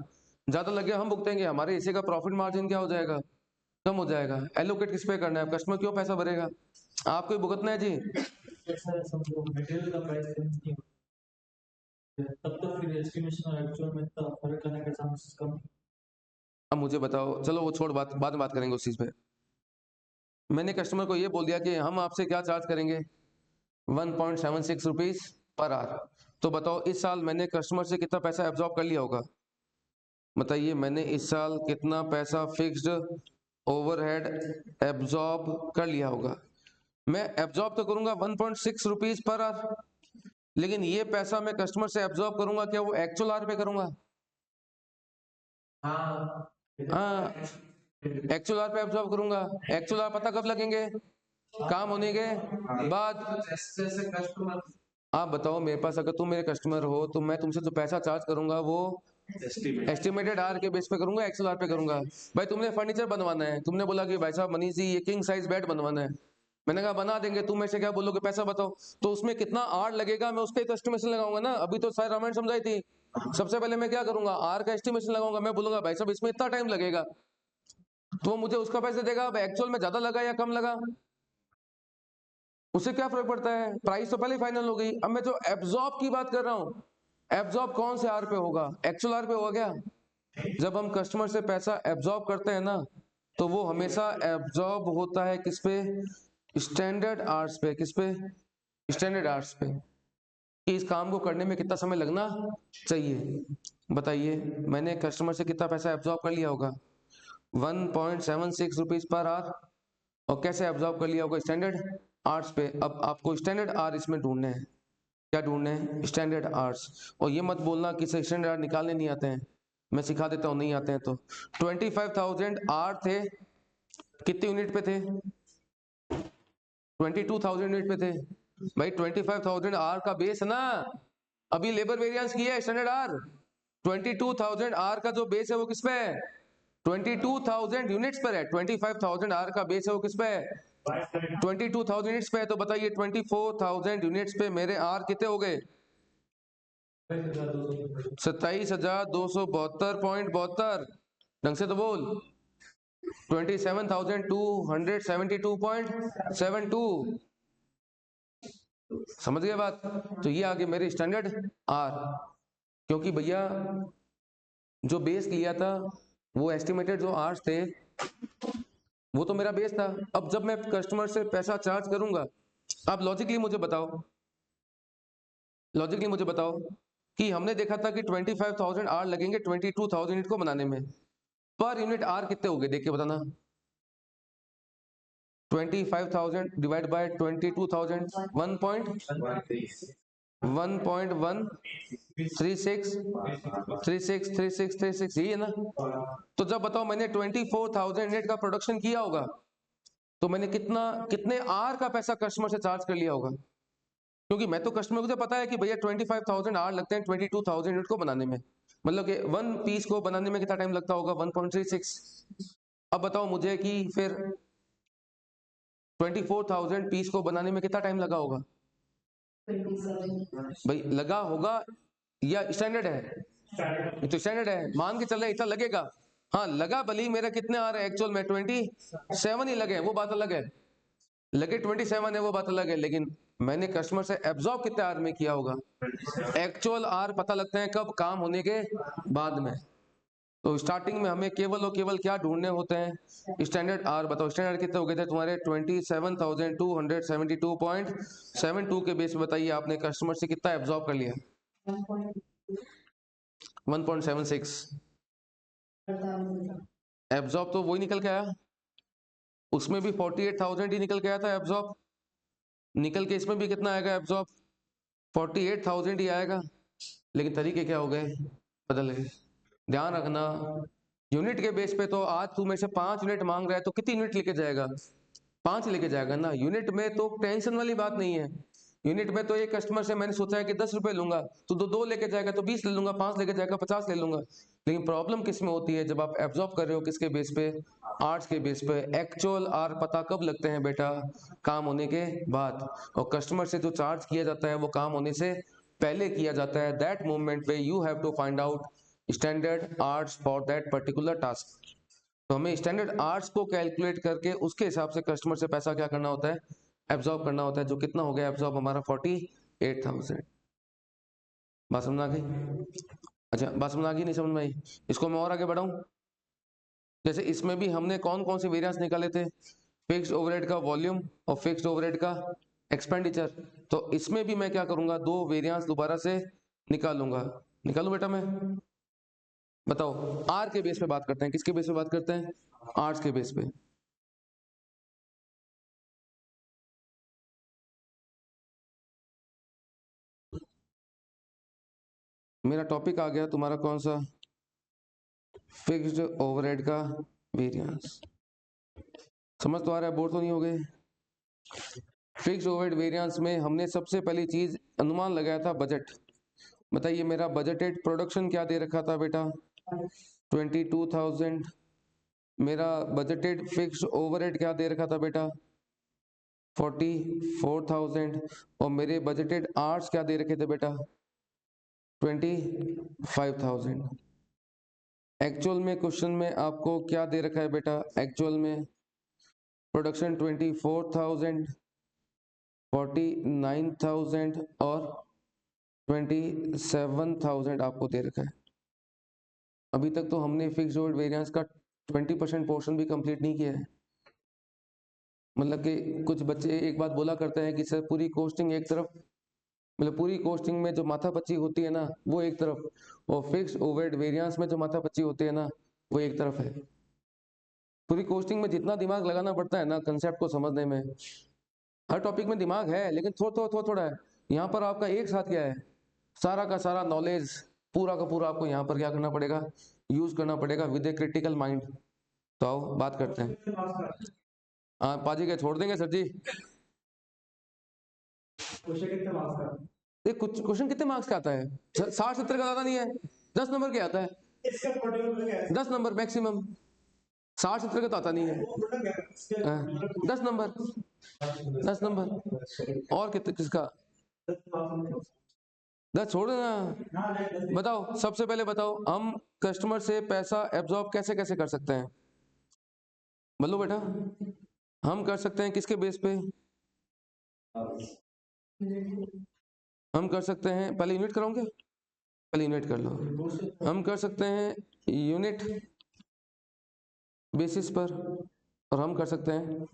ज्यादा लगे हम भुगतेंगे, हमारे हिस्से का प्रॉफिट मार्जिन क्या हो जाएगा, कम हो जाएगा। एलोकेट किस पे करना है, कस्टमर क्यों पैसा भरेगा, आपको ही भुगतना है जी। मटेरियल का प्राइस नहीं तब तो फिर एस्टिमेशन और एक्चुअल में इतना फर्क आने का चांसेस कम। अब मुझे बताओ, चलो वो छोड़, बात बाद में बात करेंगे उस चीज पे। मैंने कस्टमर को ये बोल दिया कि हम आपसे क्या चार्ज करेंगे, 1.76 रुपीज पर आवर। तो बताओ इस साल मैंने कस्टमर से कितना पैसा एब्जॉर्ब कर लिया होगा, बताइए मैंने इस साल कितना पैसा फिक्स्ड ओवरहेड एब्जॉर्ब कर लिया होगा। मैं एब्जॉर्ब तो करूंगा 1.6 रुपीज पर आवर, लेकिन ये पैसा मैं कस्टमर से एब्जॉर्ब करूंगा क्या वो एक्चुअल आवर पे करूंगा? हाँ हाँ, एक्चुअल आवर पे एब्जॉर्ब करूंगा। एक्चुअल आवर पता कब लगेंगे, काम होने के बाद। जैसे कस्टमर आप बताओ मेरे पास, अगर तुम मेरे कस्टमर हो तो मैं तुमसे जो पैसा चार्ज करूंगा वो एस्टिमेटेड आर के बेस पे करूंगा, एक्चुअल आर पे करूंगा। भाई तुमने फर्नीचर बनवाना है, तुमने बोला कि भाई साहब मनीष जी ये किंग साइज बेड बनवाना है, मैंने कहा बना देंगे, तुम मेरे से क्या बोलोगे पैसा बताओ, तो उसमें कितना आर लगेगा मैं उसका एस्टिमेशन लगाऊंगा ना। अभी तो सारी रामायण समझाई थी, सबसे पहले मैं क्या करूंगा, आर का एस्टिमेशन लगाऊंगा। मैं बोलूंगा भाई साहब इसमें इतना टाइम लगेगा, तो वो मुझे उसका पैसे देगा। अब एक्चुअल में ज्यादा लगा या कम लगा उससे क्या फर्क पड़ता है, प्राइस तो पहले फाइनल हो गई। अब मैं जो एब्जॉर्ब की बात कर रहा हूँ, एब्जॉर्ब कौन से आर पे होगा, एक्चुअल आर पे होगा क्या? जब हम कस्टमर से पैसा एब्जॉर्ब करते हैं ना, तो वो हमेशा एब्जॉर्ब होता है किस पे, स्टैंडर्ड आर्स पे। किस पे, स्टैंडर्ड आर्स पे, कि इस काम को करने में कितना समय लगना चाहिए। बताइए मैंने कस्टमर से कितना पैसा एब्जॉर्ब कर लिया होगा, 1.76 रुपीज पर आवर, और कैसे एब्जॉर्ब कर लिया होगा, स्टैंडर्ड आर्स पे। अब आपको स्टैंडर्ड आर इसमें ढूंढने हैं, क्या ढूंढने हैं, स्टैंडर्ड आर्स। और ये मत बोलना कि स्टैंडर्ड आर निकालने नहीं आते हैं, मैं सिखा देता हूँ, नहीं आते हैं तो। 25,000 आर थे, कितने यूनिट पे थे, 22,000 यूनिट पे थे। भाई 25,000 आर का बेस है ना, अभी लेबर वेरिएंस की है स्टैंडर्ड आर। 22,000 आर का जो बेस है वो किस पे है, 22,000 यूनिट्स पर है। 25,000 आर का बेस है वो किस पे है, 22,000 यूनिट्स पे है। तो बताइए 24,000 यूनिट्स पे मेरे आर कितने हो गए, 27,272.72। ढंग से तो बोल, 27,272.72। समझ गए बात? तो ये आगे मेरे स्टैंडर्ड आर, क्योंकि भैया जो बेस लिया था वो एस्टिमेटेड जो आर्स थे वो तो मेरा बेस था। अब जब मैं कस्टमर से पैसा चार्ज करूंगा, आप लॉजिकली मुझे बताओ, लॉजिकली मुझे बताओ कि हमने देखा था कि 25,000 आर लगेंगे 22,000 यूनिट को बनाने में, पर यूनिट आर कितने हो गए देख के बताना, 25,000 डिवाइड बाय 22,000, 1.1363636 यही है ना। तो जब बताओ मैंने 24,000 यूनिट का प्रोडक्शन किया होगा, तो मैंने कितने आर का पैसा कस्टमर से चार्ज कर लिया होगा, क्योंकि मैं तो कस्टमर को तो पता है कि भैया 25,000 आर लगते हैं 22,000 यूनिट को बनाने में, मतलब कि वन पीस को बनाने में कितना टाइम लगता होगा, 1.36। अब बताओ मुझे कि फिर 24,000 पीस को बनाने में कितना टाइम लगा होगा, भाई लगा होगा या स्टैंडर्ड है, तो स्टैंडर्ड है, मान के चल रहे इतना लगेगा। हाँ लगा, भले ही मेरा कितने आ रहे हैं एक्चुअल में 27 ही लगे, वो बात अलग है, लगे 27 है वो बात अलग है, लेकिन मैंने कस्टमर से एब्जॉर्ब कितने आर में किया होगा। एक्चुअल आर पता लगते हैं कब, काम होने के बाद में। तो स्टार्टिंग में हमें केवल और केवल क्या ढूंढने होते हैं, स्टैंडर्ड आर। बताओ स्टैंडर्ड कितने हो गए थे तुम्हारे, 27,272.72 के बेस पे बताइए आपने कस्टमर से कितना एब्जॉर्ब कर लिया, 1.76। एब्जॉर्ब तो वही निकल के आया, उसमें भी 48,000 ही निकल के आया था एब्जॉर्ब, निकल के इसमें भी कितना आएगा एब्जॉर्ब, 48,000 ही आएगा। लेकिन तरीके क्या हो गए, बदल गए। ध्यान रखना, यूनिट के बेस पे तो आज तू मेरे से 5 यूनिट मांग रहा है तो कितनी यूनिट लेके जाएगा, 5 लेके जाएगा ना। यूनिट में तो टेंशन वाली बात नहीं है। यूनिट में तो एक कस्टमर से मैंने सोचा है कि 10 रुपए लूंगा, तो 2 लेके जाएगा तो 20 ले लूंगा, 5 लेके जाएगा 50 ले लूंगा। लेकिन प्रॉब्लम किस में होती है, जब आप एब्जॉर्ब कर रहे हो किसके बेस पे, आर्ट्स के बेस पे। एक्चुअल आर पता कब लगते हैं बेटा, काम होने के बाद। और कस्टमर से जो चार्ज किया जाता है वो काम होने से पहले किया जाता है। दैट मोमेंट पे you have to find out standard hours for that particular task. तो हमें स्टैंडर्ड आर्ट्स को कैलकुलेट करके उसके हिसाब से कस्टमर से पैसा क्या करना होता है, एब्जॉर्ब करना होता है। जो कितना हो गया एब्जॉर्ब हमारा 48,000। बात समझ आ गई? अच्छा, बात समझ आ गई, नहीं समझ में आई? इसको मैं और आगे बढ़ाऊं। जैसे इसमें भी हमने कौन कौन से वेरिएंस निकाले थे, फिक्स्ड ओवरहेड का वॉल्यूम और फिक्स्ड ओवरहेड का एक्सपेंडिचर। तो इसमें भी मैं क्या करूंगा, 2 वेरिएंस दोबारा से निकालूंगा। निकालूं बेटा मैं? बताओ, आर के बेस पे बात करते हैं। किसके बेस पे बात करते हैं? आर्ट्स के बेस पे। मेरा टॉपिक आ गया तुम्हारा कौन सा, फिक्स्ड ओवरहेड का वेरिएंस। समझ तो आ रहा है, बोर तो नहीं हो गए? फिक्स्ड ओवरहेड वेरिएंस में हमने सबसे पहली चीज अनुमान लगाया था बजट। बताइए मेरा बजटेड प्रोडक्शन क्या दे रखा था बेटा, 22,000। मेरा बजटेड फिक्स्ड ओवरहेड क्या दे रखा था बेटा, 44,000। और मेरे बजटेड आर्ट्स क्या दे रखे थे बेटा, 25,000। एक्चुअल में क्वेश्चन में आपको क्या दे रखा है बेटा, एक्चुअल में प्रोडक्शन 24,000, 49,000 और 27,000 आपको दे रखा है। अभी तक तो हमने फिक्स्ड ओवरहेड वेरिएंस का 20% पोर्शन भी कंप्लीट नहीं किया है। मतलब कि कुछ बच्चे एक बात बोला करते हैं कि सर पूरी कोस्टिंग एक तरफ, मतलब पूरी कोस्टिंग में जो माथापच्ची होती है ना वो एक तरफ, और फिक्स्ड ओवरहेड वेरिएंस में जो माथापच्ची होती है ना वो एक तरफ है। पूरी कोस्टिंग में जितना दिमाग लगाना पड़ता है ना कंसेप्ट को समझने में, हर टॉपिक में दिमाग है लेकिन थोड़ा है। यहाँ पर आपका एक साथ क्या है, सारा का सारा नॉलेज पूरा का पूरा आपको यहाँ पर क्या करना पड़ेगा, यूज करना पड़ेगा विद ए क्रिटिकल माइंड। तो आओ बात करते हैं। हाँ पाजी क्या छोड़ देंगे सर जी? क्वेश्चन कितने मार्क्स का? ये कुछ क्वेश्चन कितने मार्क्स का आता है, 60-70 का ज्यादा नहीं है, 10 नंबर के आता है, इसका पर्टिकुलर क्या है? 10 नंबर मैक्सिमम, 60-70 का तो आता नहीं है। वो बोलना क्या है? इसके 10 नंबर, 10 नंबर। और कितने किसका? 10 छोड़ देना। बताओ सबसे पहले बताओ, हम कस्टमर से पैसा एब्जॉर्ब कैसे कैसे कर सकते हैं, बोलो बेटा। हम कर सकते हैं किसके बेस पे, हम कर सकते हैं, पहले यूनिट कराओगे, पहले यूनिट कर लो। हम कर सकते हैं यूनिट बेसिस पर, और हम कर सकते हैं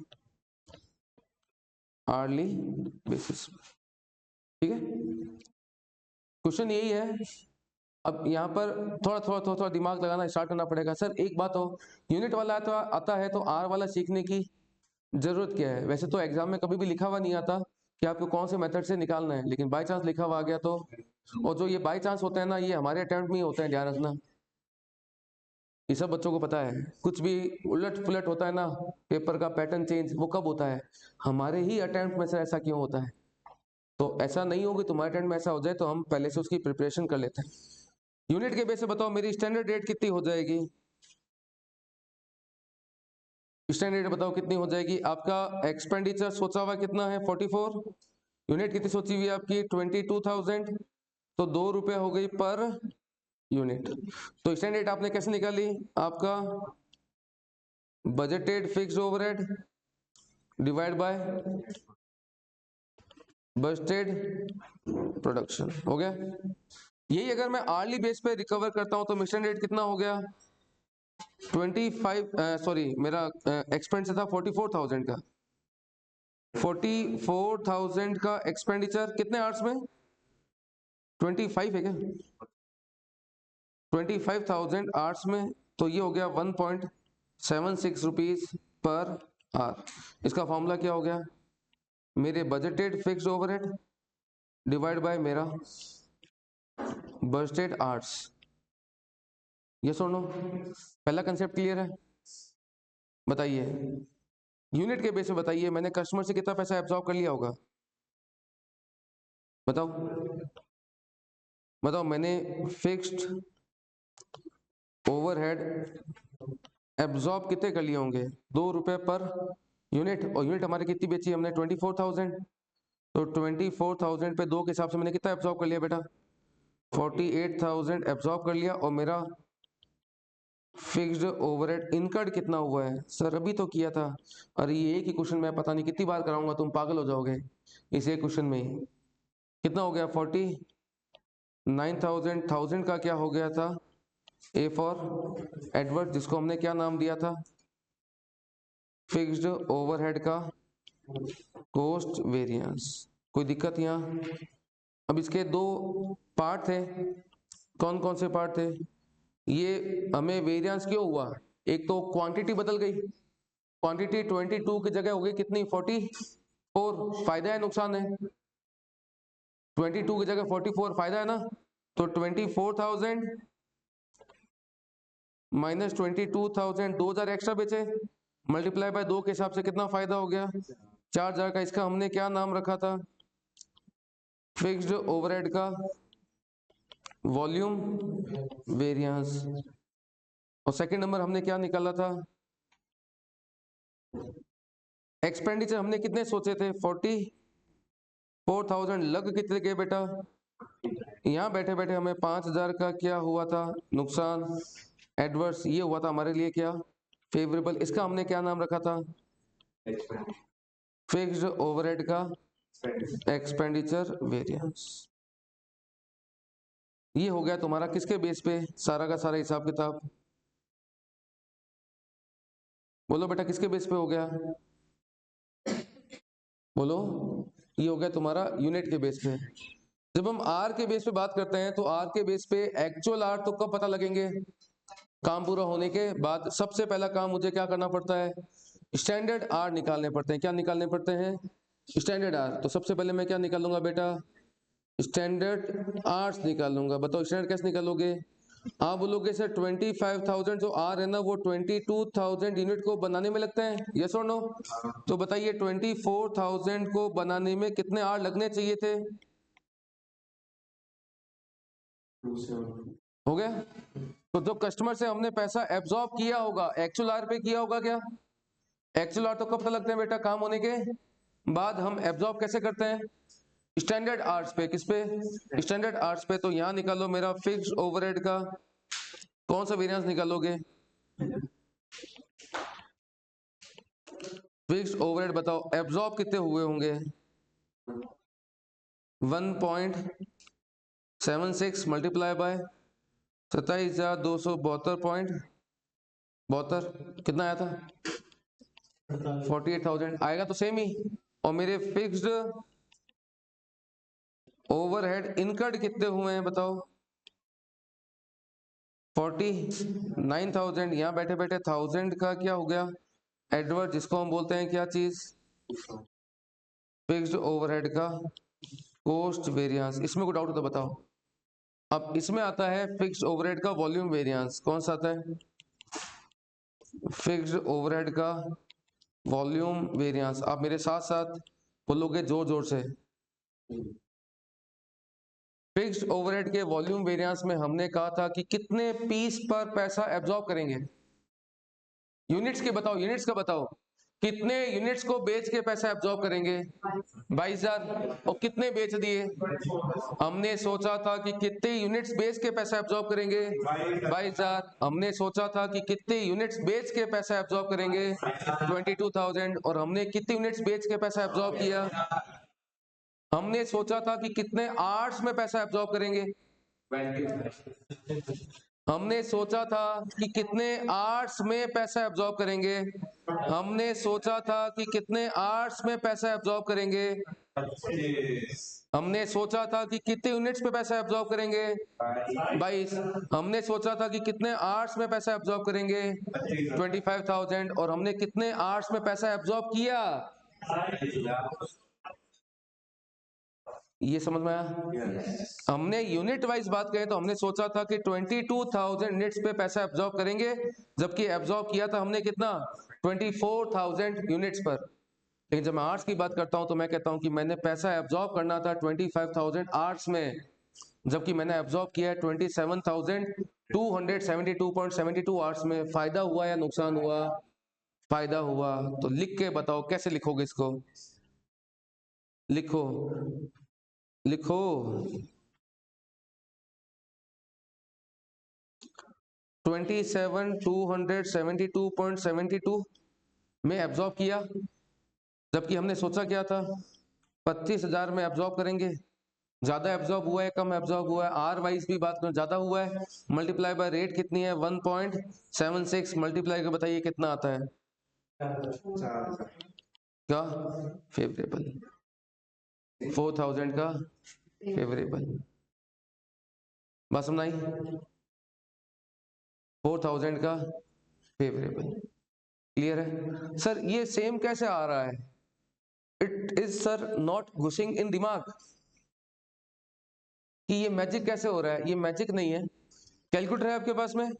आर्ली बेसिस, ठीक है। क्वेश्चन यही है। अब यहाँ पर थोड़ा दिमाग लगाना स्टार्ट करना पड़ेगा। सर एक बात हो, यूनिट वाला आता है तो आर वाला सीखने की जरूरत क्या है? वैसे तो एग्जाम में कभी भी लिखा हुआ नहीं आता कि आपको कौन से मेथड से निकालना है, लेकिन बाय चांस लिखा हुआ आ गया तो। और जो ये बाय चांस होता है ना, ये हमारे अटेम्प्ट में ही होता है, ध्यान रखना। ये सब बच्चों को पता है। कुछ भी उलट पुलट होता है ना, पेपर का पैटर्न चेंज, वो कब होता है, हमारे ही अटेम्प्ट में से। ऐसा क्यों होता है? तो ऐसा नहीं होगी तुम्हारे अटेम्प्ट में ऐसा हो जाए तो हम पहले से उसकी प्रिपरेशन कर लेते हैं। यूनिट के बेस पे बताओ मेरी स्टैंडर्ड रेट कितनी हो जाएगी, स्टैंडर्ड रेट बताओ कितनी हो जाएगी। आपका एक्सपेंडिचर सोचा हुआ कितना है, 44। यूनिट कितनी सोची हुई है आपकी, 22,000। तो 2 रुपए हो गई पर यूनिट। तो स्टैंडर्ड रेट आपने कैसे निकाली, आपका budgeted fixed overhead divide by budgeted production, हो गया। यही अगर मैं आर्ली बेस पे रिकवर करता हूं तो स्टैंडर्ड रेट कितना हो गया, 25, सॉरी मेरा एक्सपेंडिचर था 44,000 का, 44,000 का एक्सपेंडिचर कितने आवर्स में, 25 है क्या, 25,000 आवर्स में। तो ये हो गया 1.76 रुपीज पर आवर। इसका फॉर्मूला क्या हो गया, मेरे budgeted fixed overhead divide by मेरा बर्स्टेड आर्ट्स, यस और नो? पहला कंसेप्ट क्लियर है? बताइए यूनिट के बेस पे बताइए, मैंने कस्टमर से कितना पैसा एब्जॉर्ब कर लिया होगा? बताओ बताओ, मैंने फिक्स्ड ओवरहेड एब्जॉर्ब कितने कर लिए होंगे? 2 रुपए पर यूनिट, और यूनिट हमारी कितनी बेची हमने? 24,000। तो 24,000 पे 2 के हिसाब से मैंने कितना एब्जॉर्ब कर लिया बेटा? 48,000 एब्जॉर्ब कर लिया। और मेरा फिक्स्ड ओवरहेड इनकर्ड कितना हुआ है? सर अभी तो किया था। अरे ये एक ही क्वेश्चन मैं पता नहीं कितनी बार कराऊंगा, तुम पागल हो जाओगे इस एक क्वेश्चन में ही। कितना हो गया? 49,000। 1000 का क्या हो गया था? ए फॉर एडवर्ड, जिसको हमने क्या नाम दिया था? फिक्स्ड ओवरहेड का कॉस्ट वेरिएंस। कोई दिक्कत यहाँ? अब इसके 2 पार्ट थे, कौन कौन से पार्ट थे? ये हमें वेरिएंस क्यों हुआ? एक तो क्वांटिटी बदल गई, क्वांटिटी 22 की जगह हो गई कितनी? 44। फायदा है नुकसान है? 22 की जगह 44 फायदा है ना? तो 24,000 माइनस 22,000, 2,000 एक्स्ट्रा बेचे, मल्टीप्लाई बाय 2 के हिसाब से कितना फायदा हो गया? 4,000 का। इसका हमने क्या नाम रखा था? फिक्स्ड ओवरहेड का वॉल्यूम वेरिएंस। और सेकंड नंबर हमने क्या निकाला था? एक्सपेंडिचर हमने कितने सोचे थे? 44,000। लग कितने गए बेटा? यहाँ बैठे बैठे हमें 5,000 का क्या हुआ था? नुकसान, एडवर्स। ये हुआ था हमारे लिए क्या? फेवरेबल। इसका हमने क्या नाम रखा था? फिक्स्ड ओवरहेड का एक्सपेंडिचर वेरिएंस। ये हो गया तुम्हारा किसके बेस पे? सारा का सारा हिसाब किताब। बोलो बेटा किसके बेस पे हो गया? बोलो। ये हो गया तुम्हारा यूनिट के बेस पे। जब हम आर के बेस पे बात करते हैं तो आर के बेस पे एक्चुअल आर तो कब पता लगेंगे? काम पूरा होने के बाद। सबसे पहला काम मुझे क्या करना पड़ता है? स्टैंडर्ड आर निकालने पड़ते हैं। क्या निकालने पड़ते हैं? Standard hour. तो सबसे पहले मैं क्या निकालूंगा बेटा? स्टैंडर्ड आर्स निकालूंगा। बताओ स्टैंडर्ड कैसे निकालोगे? आप बोलोगे सर 25,000 जो आर है ना वो 22,000 यूनिट को बनाने में लगता है, यस और नो? तो बताइए 24,000 को बनाने में कितने आर लगने चाहिए थे? हो गया? तो जो कस्टमर से हमने पैसा एब्जॉर्ब किया होगा एक्चुअल आर पे किया होगा क्या? एक्चुअल आर तो कब तक लगते हैं बेटा? काम होने के बाद। हम एब्जॉर्ब कैसे करते हैं? स्टैंडर्ड आर्ट्स पे। किस पे? स्टैंडर्ड आर्ट्स पे। तो यहां निकालो मेरा फिक्स ओवरहेड का कौन सा वेरिएंस निकालोगे? फिक्स ओवरहेड बताओ एब्जॉर्ब कितने हुए होंगे? 1.76 मल्टीप्लाई बाय 27,272.72 कितना आया था? 48,000 आएगा तो सेम ही। और मेरे फिक्स्ड ओवरहेड इनकर्ड कितने हुए हैं बताओ? 49,000। यहाँ बैठे बैठे 1000 का क्या हो गया? एडवर्ड, जिसको हम बोलते हैं क्या चीज? फिक्स्ड ओवरहेड का कॉस्ट वेरिएंस। इसमें कोई डाउट हो तो बताओ। अब इसमें आता है फिक्स्ड ओवरहेड का वॉल्यूम वेरिएंस। कौन सा आता है? फिक्स्ड ओवरहेड का वॉल्यूम वेरिएंस। आप मेरे साथ साथ बोलोगे जोर जोर से। फिक्स्ड ओवरहेड के वॉल्यूम वेरिएंस में हमने कहा था कि कितने पीस पर पैसा एब्जॉर्ब करेंगे। यूनिट्स के बताओ, यूनिट्स का बताओ। कितने यूनिट्स को बेच के पैसा एब्जॉर्ब करेंगे? 22,000। और कितने बेच दिए? हमने सोचा था कि कितने यूनिट्स बेच के पैसा एब्जॉर्ब करेंगे? 22,000। हमने सोचा था कि कितने यूनिट्स बेच के पैसा एब्जॉर्ब करेंगे? 22,000। और हमने कितने यूनिट्स बेच के पैसा एब्जॉर्ब किया? हमने सोचा था कि कितने आर्ट्स में पैसा एब्जॉर्ब करेंगे? हमने सोचा था कि कितने आर्ट्स में पैसा एब्जॉर्ब करेंगे? हमने सोचा था कि कितने आर्ट्स में पैसा एब्जॉर्ब करेंगे? हमने सोचा था कि कितने यूनिट्स पे पैसा एब्जॉर्ब करेंगे? 22। हमने सोचा था कि कितने आर्ट्स में पैसा एब्जॉर्ब करेंगे? 25,000। और हमने कितने आर्ट्स में पैसा एब्जॉर्ब किया? ये समझ में आया? हमने यूनिट वाइज बात करें तो हमने सोचा था कि 22,000 यूनिट्स पे पैसा एब्जॉर्ब करेंगे, जबकि एब्जॉर्ब किया था हमने कितना, 24,000 यूनिट्स पर। लेकिन जब मैं आर्ट्स की बात करता हूं तो मैं कहता हूं कि मैंने पैसा एब्जॉर्ब करना था 25,000 आर्ट्स में, जबकि मैंने एब्जॉर्ब किया है 27,272.72 आवर्स में। फायदा हुआ या नुकसान हुआ? फायदा हुआ। तो लिख के बताओ कैसे लिखोगे इसको, लिखो लिखो। 27,272.72 में एब्जॉर्ब किया, जबकि हमने सोचा क्या था 25,000 में एब्जॉर्ब करेंगे। ज्यादा एब्जॉर्ब हुआ है कम एब्जॉर्ब हुआ है? आर वाइज भी बात करें ज्यादा हुआ है। मल्टीप्लाई बाय रेट कितनी है 1.76, मल्टीप्लाई कर बताइए कितना आता है? क्या फेवरेबल, 4,000 का फेवरेबल। बात समझ आई? 4,000 का फेवरेबल। क्लियर है सर? ये सेम कैसे आ रहा है? इट इज सर नॉट घुसिंग इन दिमाग कि ये मैजिक कैसे हो रहा है। ये मैजिक नहीं है। कैलकुलेटर है आपके पास में?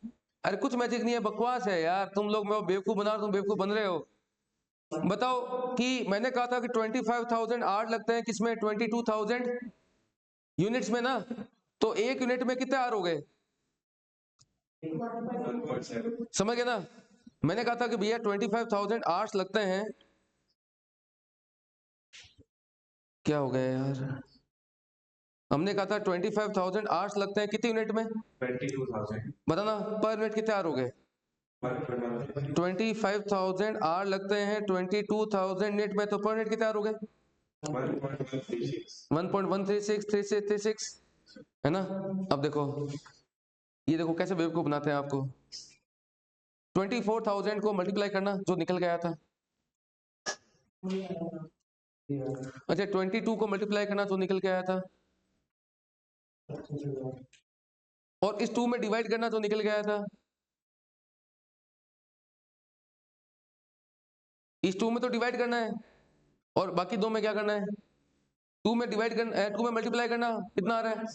अरे कुछ मैजिक नहीं है, बकवास है यार। तुम लोग मैं बेवकूफ बना रहा, तुम बेवकूफ बन रहे हो। बताओ कि मैंने कहा था कि 25,000 आर लगते हैं किसमें, 22,000 यूनिट्स में ना। तो एक यूनिट में कितने आर हो गए? समझ गए ना? मैंने कहा था कि भैया 25,000 आर्स लगते हैं। क्या हो गया यार? हमने कहा था 25,000 आर्स लगते हैं कितने यूनिट में? 22,000 बताना पर मिनट कितने आर हो गए? 25,000 आर लगते हैं 22,000 यूनिट में, तो पर मिनट कितने आर हो गए? 1.136 है ना। अब देखो, ये देखो कैसे बेवकूफ बनाते हैं आपको। 24,000 को मल्टीप्लाई करना, जो निकल गया था। अच्छा 22 को मल्टीप्लाई करना, जो निकल के आया था। और इस 2 में डिवाइड करना, जो निकल गया था। इस 2 में तो डिवाइड करना है, और बाकी 2 में क्या करना है? 2 में डिवाइड करना, 2 में मल्टीप्लाई करना, कितना आ रहा है?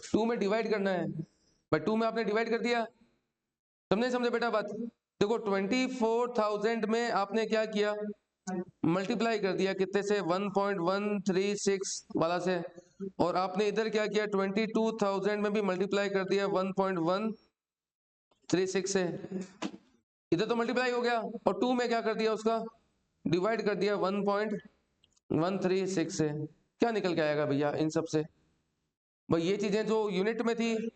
2 में डिवाइड करना है, बट 2 में आपने डिवाइड कर दिया। समझे समझे बेटा बात? देखो 24,000 में आपने क्या किया, मल्टीप्लाई कर दिया कितने से, 1.136 वाला से। और आपने इधर क्या किया, 22,000 में भी मल्टीप्लाई कर दिया 1.136 से। इधर तो मल्टीप्लाई हो गया, और 2 में क्या कर दिया, उसका डिवाइड कर दिया 1.136 से। क्या निकल के आएगा भैया इन सब से? भाई ये चीजें जो यूनिट में थी, ये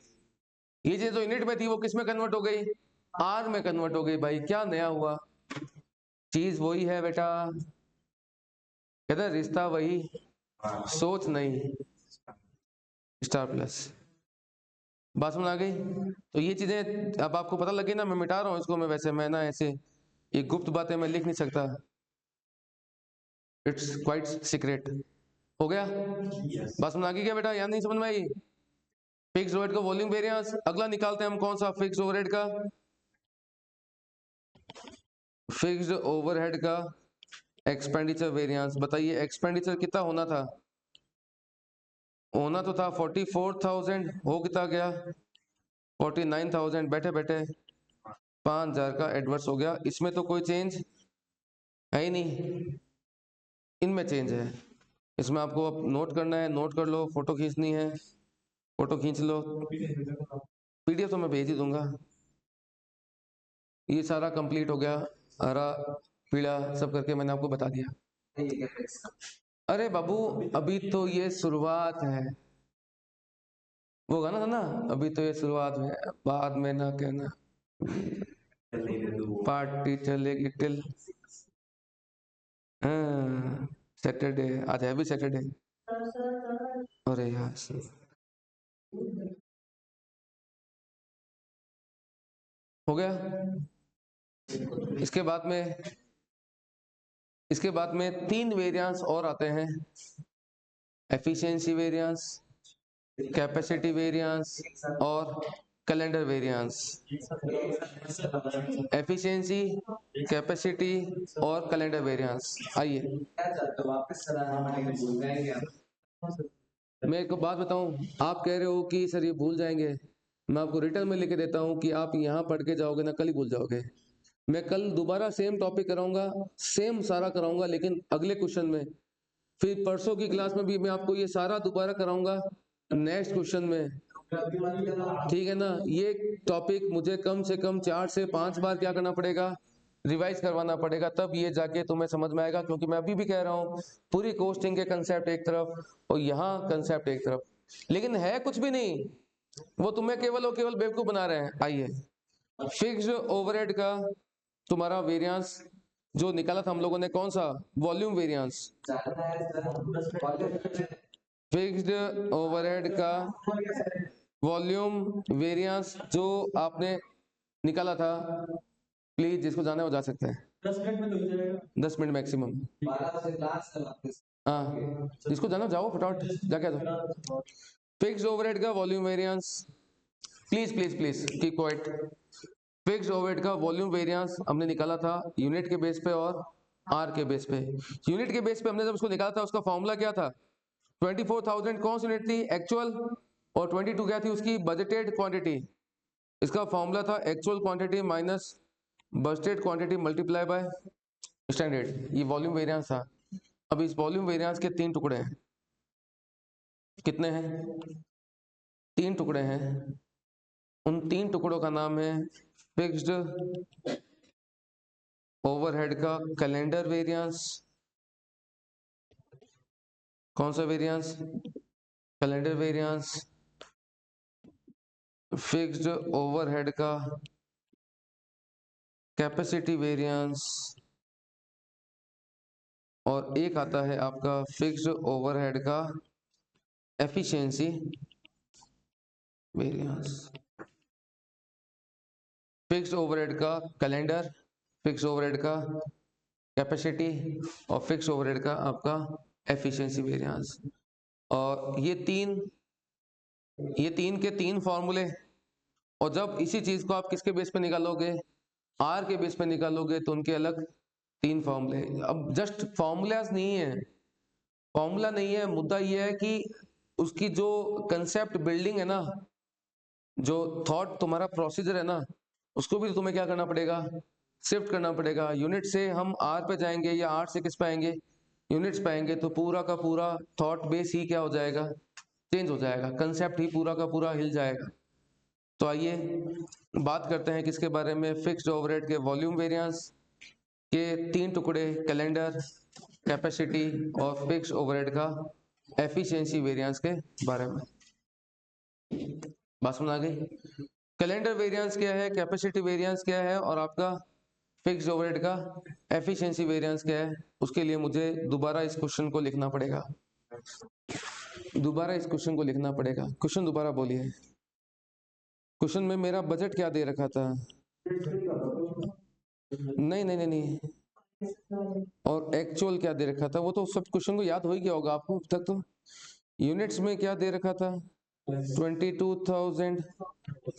चीजें जो यूनिट में थी, वो किस में कन्वर्ट हो गई? आर में कन्वर्ट हो गई। भाई क्या नया हुआ? चीज वही है बेटा, कहते हैं रिश्ता वही, सोच नहीं। Star plus. बात समझ आ गई? तो ये चीजें अब आपको पता लगे ना। मैं मिटा रहा हूं इसको, मैं वैसे मैं ना ऐसे ये गुप्त बातें मैं लिख नहीं सकता, इट्स क्वाइट सीक्रेट। हो गया? बात समझ आ गई क्या बेटा? याद नहीं समझ में आई? फिक्स ओवरहेड का वॉल्यूम वेरिएंस। अगला निकालते हैं हम कौन सा, फिक्स ओवरहेड का। फिक्स्ड ओवरहेड का एक्सपेंडिचर वेरिएंस। बताइए एक्सपेंडिचर कितना होना था? होना तो था 44,000, हो कितना गया? 49,000। बैठे बैठे 5,000 का एडवर्स हो गया। इसमें तो कोई चेंज है ही नहीं, इनमें चेंज है। इसमें आपको अब नोट करना है, नोट कर लो। फोटो खींचनी है, फोटो खींच लो। पीडीएफ तो मैं भेज ही दूंगा। ये सारा कंप्लीट हो गया, हरा पीला सब करके मैंने आपको बता दिया। अरे बाबू अभी तो ये शुरुआत है। वो गाना था ना, अभी तो ये शुरुआत है, बाद में ना कहना पार्टी चलेगी टिल। हाँ सैटरडे, आज है भी सैटरडे। अरे यार हो गया। इसके बाद में 3 वेरिएंस और आते हैं, एफिशिएंसी वेरिएंस, कैपेसिटी वेरिएंस और कैलेंडर वेरिएंस। एफिशिएंसी, कैपेसिटी और कैलेंडर वेरिएंस। आइए हाँ सर, मैं एक बात बताऊं, आप कह रहे हो कि सर ये भूल जाएंगे, मैं आपको रिटर्न में लिख देता हूं कि आप यहाँ पढ़ के जाओगे ना, कल ही भूल जाओगे। मैं कल दोबारा सेम टॉपिक कराऊंगा, सेम सारा कराऊंगा, लेकिन अगले क्वेश्चन में। फिर परसों की क्लास में भी मैं आपको ये सारा दोबारा कराऊंगा नेक्स्ट क्वेश्चन में, ठीक है ना। ये टॉपिक मुझे कम से कम 4 से 5 बार क्या करना पड़ेगा, रिवाइज करवाना पड़ेगा, तब ये जाके तुम्हें समझ में आएगा। क्योंकि मैं अभी भी कह रहा हूँ, पूरी कोस्टिंग के कंसेप्ट एक तरफ और यहाँ कंसेप्ट एक तरफ, लेकिन है कुछ भी नहीं, वो तुम्हें केवल और केवल बेवकूफ बना रहे हैं। आइए, फिक्स्ड ओवरहेड का तुम्हारा वेरिएंस जो निकाला था हम लोगों ने, कौन सा, वॉल्यूम वेरिएंस। फिक्स्ड ओवरहेड का वॉल्यूम वेरिएंस जो आपने निकाला था, प्लीज जिसको जाना है वो जा सकते हैं, 10 मिनट में तो हो जाएगा। 10 मिनट मैक्सिमम। 12 बजे क्लास है वापस। हाँ, जिसको जाना जाओ फटाफट जाके आ जाओ। फिक्स्ड ओवरहेड का volume variance, please please please keep quiet. Fixed overhead का वॉल्यूम वेरिएंस हमने निकाला था यूनिट के बेस पे और आर के बेस पे। यूनिट के बेस पे हमने जब उसको निकाला था, उसका फॉर्मूला क्या था, 24,000 कौन सी यूनिट थी, एक्चुअल, और 22 क्या थी उसकी, बजटेड क्वांटिटी। इसका फॉर्मूला था actual quantity minus budgeted quantity multiply by standard. ये वॉल्यूम वेरिएंस था। अब इस वॉल्यूम वेरिएंस के 3 टुकड़े हैं। कितने हैं, 3 टुकड़े हैं। उन 3 टुकड़ों का नाम है फिक्स्ड ओवरहेड का कैलेंडर वेरिएंस। कौन सा variance, calendar variance. Fixed overhead का कैपेसिटी वेरिएंस, और एक आता है आपका फिक्स्ड ओवरहेड का एफिशिएंसी वेरिएंस। फिक्स्ड ओवरहेड का कैलेंडर, फिक्स्ड ओवरहेड का कैपेसिटी, और फिक्स्ड ओवरहेड का आपका एफिशिएंसी वेरिएंस। और ये तीन के तीन फॉर्मूले। और जब इसी चीज को आप किसके बेस पे निकालोगे, आर के बेस पे निकालोगे, तो उनके अलग 3 फॉर्मूले। अब जस्ट फॉर्मूलाज नहीं है, फॉर्मूला नहीं है, मुद्दा ये है कि उसकी जो कंसेप्ट बिल्डिंग है ना, जो थॉट तुम्हारा प्रोसीजर है ना, उसको भी तुम्हें क्या करना पड़ेगा, शिफ्ट करना पड़ेगा। यूनिट से हम आर पे जाएंगे या आर से किस पे आएंगे, यूनिट्स पे आएंगे, तो पूरा का पूरा थॉट बेस ही क्या हो जाएगा, चेंज हो जाएगा, कंसेप्ट ही पूरा का पूरा हिल जाएगा। तो आइए बात करते हैं किसके बारे में, फिक्स्ड ओवरहेड के वॉल्यूम वेरिएंस के 3 टुकड़े, कैलेंडर, कैपेसिटी और फिक्स्ड ओवरहेड का एफिशिएंसी वेरिएंस के बारे में। बात समझ आ गई। कैलेंडर वेरिएंस क्या है, कैपेसिटी वेरिएंस क्या है, और आपका फिक्स्ड ओवरहेड का एफिशिएंसी वेरिएंस क्या है, उसके लिए मुझे दोबारा इस क्वेश्चन को लिखना पड़ेगा। दोबारा इस क्वेश्चन को लिखना पड़ेगा। क्वेश्चन दोबारा बोलिए। क्वेश्चन में मेरा बजट क्या दे रखा था, नहीं नहीं नहीं नहीं, और एक्चुअल क्या दे रखा था, वो तो सब क्वेश्चन को याद हो ही गया होगा आपको अब तक। तो यूनिट्स में क्या दे रखा था, 22,000,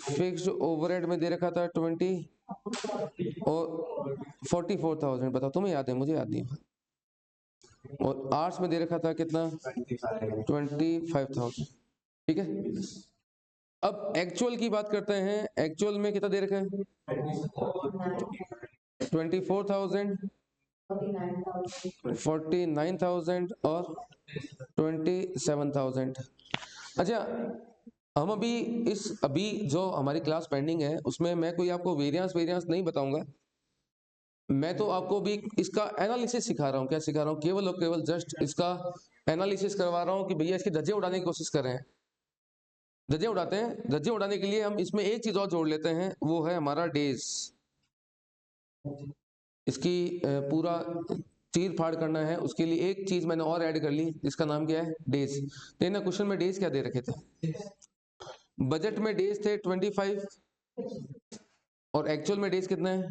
फिक्स्ड ओवरहेड में दे रखा था 20 और 44,000। बताओ तुम्हें याद है, मुझे याद नहीं। और आर्ट्स में दे रखा था कितना, 25,000। ठीक है, अब एक्चुअल की बात करते हैं। एक्चुअल में कितना दे रखा है, 24,000, 49,000 और 27,000। अच्छा, हम अभी जो हमारी क्लास पेंडिंग है, उसमें मैं कोई आपको वेरिएंस नहीं बताऊंगा। मैं तो आपको भी इसका एनालिसिस सिखा रहा हूँ। क्या सिखा रहा हूँ, केवल और केवल जस्ट इसका एनालिसिस करवा रहा हूँ कि भैया इसकी धज्जे उड़ाने की कोशिश कर रहे हैं। धज्जे उड़ाते हैं, धज्जे उड़ाने के लिए हम इसमें एक चीज और जोड़ लेते हैं, वो है हमारा डेज। इसकी पूरा चीर फाड़ करना है, उसके लिए एक चीज मैंने और ऐड कर ली, जिसका नाम क्या है, डेज। देखना क्वेश्चन में डेज क्या दे रखे थे, बजट में डेज थे 25 और एक्चुअल में डेज कितना है,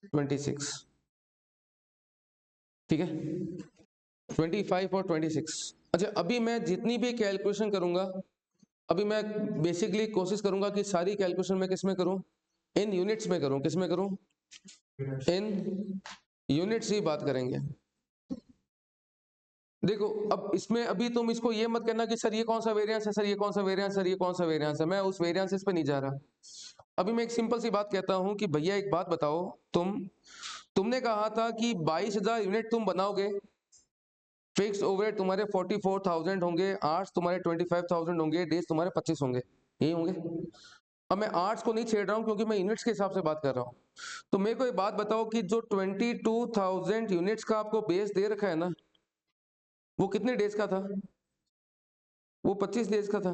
26। ठीक है, 25 और 26। अच्छा, अभी मैं जितनी भी कैलकुलेशन करूंगा, अभी मैं बेसिकली कोशिश करूंगा कि सारी कैलकुलेशन मैं किस में करूं, इन यूनिट्स में करूं। किस में करूं, इन यूनिट्स ही बात करेंगे। देखो अब इसमें अभी तुम इसको ये मत कहना कि सर ये कौन सा वेरिएंस है, सर ये कौन सा वेरिएंस, सर ये कौन सा वेरिएंस है, मैं उस वेरिएंसेस पे नहीं जा रहा। अभी मैं एक सिंपल सी बात कहता हूं कि भैया एक बात बताओ, तुमने कहा था कि 22,000 यूनिट तुम बनाओगे, फिक्स ओवरहेड तुम्हारे 44,000 होंगे, आर्ट्स तुम्हारे 25,000 होंगे, डेज तुम्हारे 25 होंगे, यही होंगे। अब मैं आर्ट्स को नहीं छेड़ रहा हूं क्योंकि मैं यूनिट्स के हिसाब से बात कर रहा हूं। तो मेरे को एक बात बताओ कि जो 22,000 यूनिट्स का आपको बेस दे रखा है ना, वो कितने डेज का था? वो 25 डेज का था।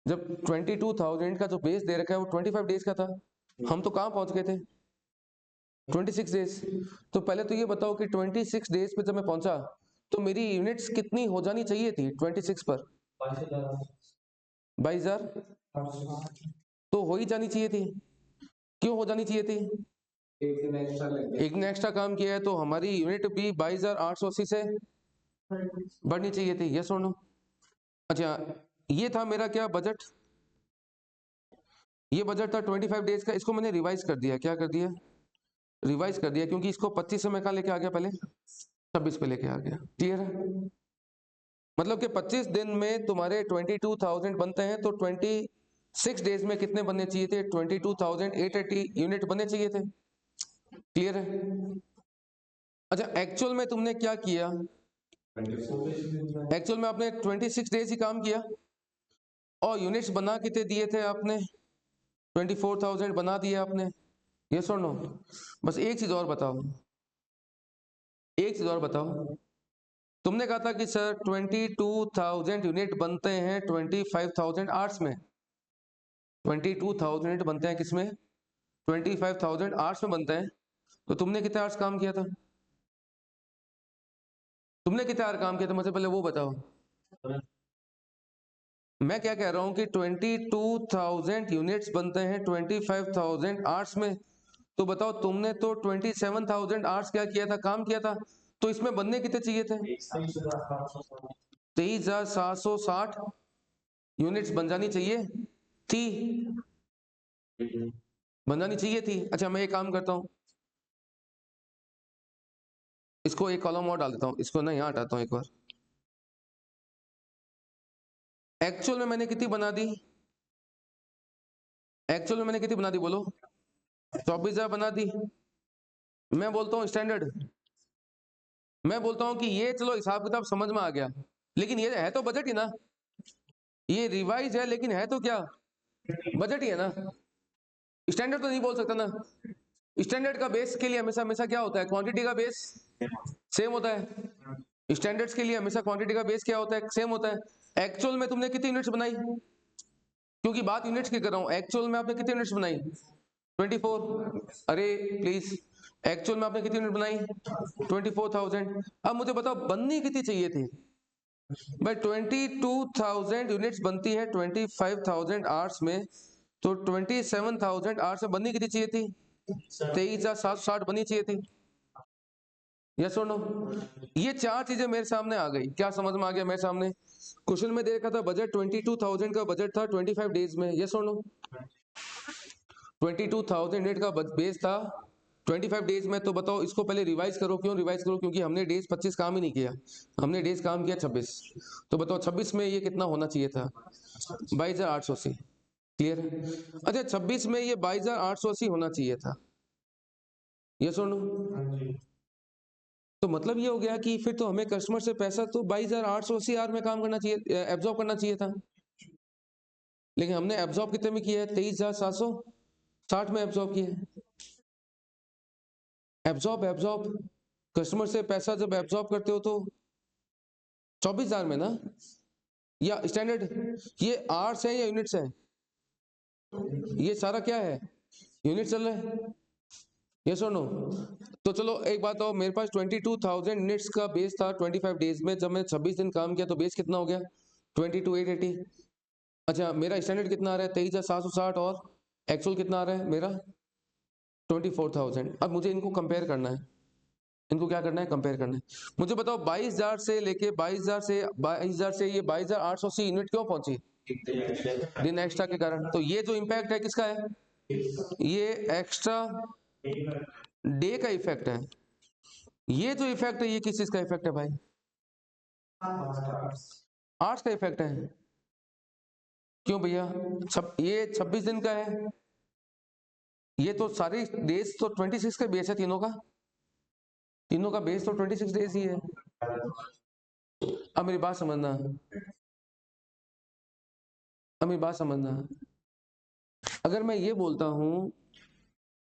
जब 22,000 का जो बेस दे रखा है वो 25 डेज का था, हम तो कहां पहुंच गए थे? 26 डेज। तो पहले तो ये बताओ कि 26 डेज पे जब मैं पहुंचा तो मेरी यूनिट्स कितनी हो जानी चाहिए थी 26 पर? 22,000 तो हो ही जानी चाहिए थी। क्यों हो जानी चाहिए थी? एक दिन एक्स्ट्रा लग गया। एक ने एक्स्ट्रा काम किया है तो हमारी यूनिट भी 22,880 से बढ़नी चाहिए थी, यस और नो? अच्छा, ये था मेरा क्या बजट, ये बजट था 25 डेज का। इसको मैंने रिवाइज कर दिया, क्या कर दिया? रिवाइज कर दिया, क्योंकि इसको 25 से मैं कहा लेके आ गया, पहले 26 पे लेके आ गया। क्लियर है? मतलब कि 25 दिन में तुम्हारे 22,000 बनते हैं तो 26 डेज में कितने बनने चाहिए थे? 22,880 यूनिट बनने चाहिए थे। क्लियर है? अच्छा, एक्चुअल में तुमने क्या किया? एक्चुअल में आपने 26 डेज ही काम किया और यूनिट्स बना कितने दिए थे आपने? 24,000 बना दिए आपने, यस और नो? बस एक चीज और बताओ, एक चीज और बताओ, तुमने कहा था कि सर 22,000 यूनिट बनते हैं 25,000 आर्ट्स में। 22,000 यूनिट बनते हैं किसमें? 25,000 आर्ट्स में बनते हैं। तो तुमने कितने आर्ट्स काम किया था? तुमने कितने आर्ट्स काम किया था, मुझे पहले वो बताओ। मैं क्या कह रहा हूं कि 22,000 यूनिट्स बनते हैं 25,000 आर्ट्स में, तो बताओ तुमने तो 27,000 आर्ट्स क्या किया था, काम किया था। तो इसमें बनने कितने चाहिए थे? 23,760 यूनिट्स बन जानी चाहिए थी, बन जानी चाहिए थी। अच्छा, मैं एक काम करता हूं, इसको एक कॉलम और डाल देता हूं, इसको ना यहां हटाता हूं एक बार। एक्चुअल में मैंने कितनी बना दी? एक्चुअल में मैंने कितनी बना दी बोलो? 24,000 बना दी। मैं बोलता हूं स्टैंडर्ड, मैं बोलता हूं कि ये चलो हिसाब किताब समझ में आ गया, लेकिन ये है तो बजट ही ना, ये रिवाइज है लेकिन है तो क्या? बजट ही है ना। स्टैंडर्ड तो नहीं बोल सकता ना। स्टैंडर्ड का बेस के लिए हमेशा हमेशा क्या होता है? क्वांटिटी का बेस सेम होता है। स्टैंडर्ड्स के लिए हमेशा क्वांटिटी का बेस क्या होता है? सेम होता है। एक्चुअल में तुमने कितनी यूनिट्स बनाई? क्योंकि बात यूनिट्स की कर रहा हूं, एक्चुअल में आपने कितनी यूनिट्स बनाई? 24। अरे प्लीज, एक्चुअल में आपने कितनी यूनिट बनाई? 24,000। अब मुझे बताओ बननी कितनी चाहिए थी? भाई 22,000 यूनिट्स बनती है 25,000 आवर्स में, तो 27,000 आवर्स में बननी कितनी चाहिए थी? 23,760 बननी चाहिए थी, यस और नो? ये चार चीजें मेरे सामने आ गई, क्या समझ में आ गया मेरे सामने? क्वेश्चन में दे रखा था बजट 22,000 का बजट था 25 डेज में, यस और नो? 22,000 यूनिट का बेस था 25 डेज में। तो बताओ इसको पहले रिवाइज करो। क्यों रिवाइज करो? क्योंकि हमने डेज 25 काम ही नहीं किया, हमने डेज काम किया 26। तो बताओ 26 में ये कितना होना चाहिए था? 22,880। क्लियर है? अच्छा, 26 में ये 22,880 होना चाहिए था, यस और नो? तो मतलब ये हो गया कि फिर तो हमें कस्टमर से पैसा तो 22,880 आर में काम करना चाहिए, एब्जॉर्ब करना चाहिए था। लेकिन हमने एब्जॉर्ब कितने में किया है? 23,760 में एब्जॉर्ब किया है। एब्जॉर्ब कस्टमर से पैसा जब एब्जॉर्ब करते हो तो 24,000 में ना, या स्टैंडर्ड? ये आवर्स है या यूनिट्स है? ये सारा क्या है? यूनिट चल रहा है, यस और नो? तो चलो एक बात और, मेरे पास 22,000 यूनिट्स का बेस था 25 डेज में, जब मैं 26 दिन काम किया तो बेस कितना हो गया? 22,880। अच्छा, मेरा स्टैंडर्ड कितना आ रहा है? 23,760, और एक्चुअल कितना आ रहा है मेरा? 24,000। अब मुझे इनको कंपेयर करना है, इनको क्या करना है? कंपेयर करना है। मुझे बताओ 22,000 से लेके 22,000 से ये 22,880 यूनिट क्यों पहुंची? दिन एक्स्ट्रा के कारण। तो ये जो इंपैक्ट है किसका है? ये एक्स्ट्रा डे का इफेक्ट है, ये जो इफेक्ट है ये किस चीज का इफेक्ट है भाई? आर्ट्स का इफेक्ट है। क्यों भैया? ये 26 दिन का है, ये तो सारी डेज तो 26 का बेस है, तीनों का बेस तो 26 डेज ही है। अब मेरी बात समझना, अगर मैं ये बोलता हूं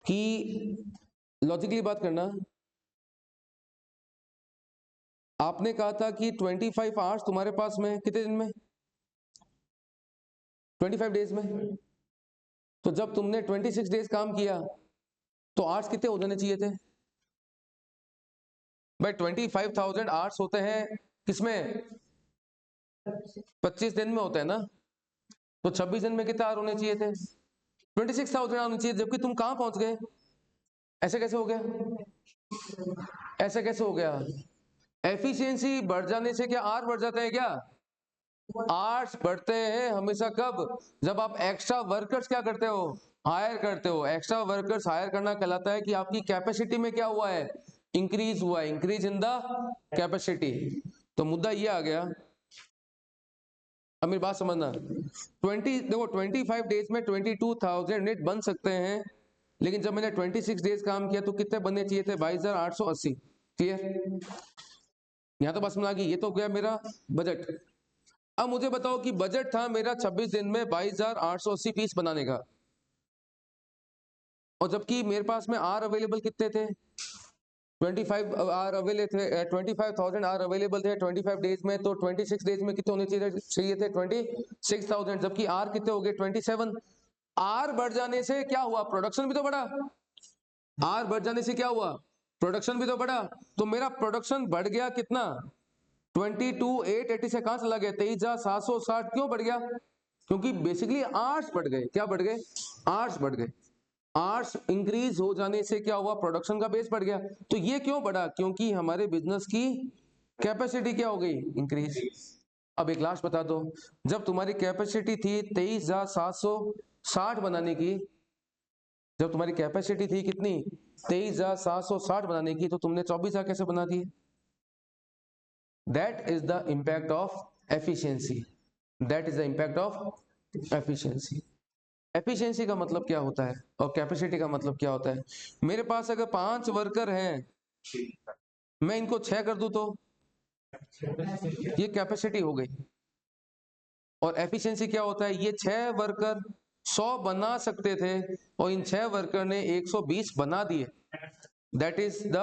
कि लॉजिकली बात करना, आपने कहा था कि 25 आवर्स तुम्हारे पास में कितने दिन में? 25 डेज में। तो जब तुमने 26 डेज काम किया तो आवर्स कितने हो जाने चाहिए थे भाई? 25,000 आवर्स होते हैं किसमें? 25 दिन में होता है ना। तो 26 दिन में कितने आवर होने चाहिए थे? 26,000 आवर होने चाहिए, जबकि तुम कहां पहुंच गए? ऐसे कैसे हो गया? ऐसे कैसे हो गया? एफिशिएंसी बढ़ जाने से क्या आर बढ़ जाते हैं क्या? आर्ट्स बढ़ते हैं हमेशा कब? जब आप एक्स्ट्रा वर्कर्स क्या करते हो? हायर करते हो। एक्स्ट्रा वर्कर्स हायर करना कहलाता है कि आपकी कैपेसिटी में क्या हुआ है? इंक्रीज हुआ है, इंक्रीज इन द कैपेसिटी। तो मुद्दा ये आ गया। अब मेरी बात समझना, 25 डेज में 22,000 यूनिट बन सकते हैं, लेकिन जब मैंने 26 डेज काम किया तो कितने बनने चाहिए थे? 22,880। क्लियर? यहां तो बस समझ आ गई। ये तो गया मेरा बजट। अब मुझे बताओ कि बजट था मेरा 26 दिन में 22,880 पीस बनाने का, और जबकि मेरे पास में आर अवेलेबल कितने थे? 25 आर अवेलेबल थे, 25,000 आर अवेलेबल थे 25 डेज में। तो 26 डेज में कितने होने चाहिए थे? 26,000। जबकि आर कितने हो गए? 27। आर बढ़ जाने से क्या हुआ? प्रोडक्शन भी तो बढ़ा। आर बढ़ जाने से क्या हुआ? प्रोडक्शन भी तो बढ़ा। तो मेरा प्रोडक्शन बढ़ गया कितना? 22,880 से कहां चला गया? 23,760। क्यों बढ़ गया? क्योंकि बेसिकली आर्ट्स बढ़ गए। क्या बढ़ गए? आर्ट्स बढ़ गए। आर्ट्स इंक्रीज हो जाने से क्या हुआ? प्रोडक्शन का बेस बढ़ गया। तो ये क्यों बढ़ा? क्योंकि हमारे बिजनेस की कैपेसिटी क्या हो गई? इंक्रीज। अब एक लास्ट बता दो, जब तुम्हारी कैपेसिटी थी 23,760 बनाने की, जब तुम्हारी कैपेसिटी थी कितनी? 23,760 बनाने की, तो तुमने 24,000 कैसे बना दिए? That is the impact of efficiency. That is the impact of efficiency. Efficiency का मतलब क्या होता है और कैपेसिटी का मतलब क्या होता है? मेरे पास अगर 5 वर्कर हैं, मैं इनको 6 कर दूं तो ये कैपेसिटी हो गई। और एफिशिएंसी क्या होता है? ये 6 वर्कर 100 बना सकते थे और इन 6 वर्कर ने 120 बना दिए। That is the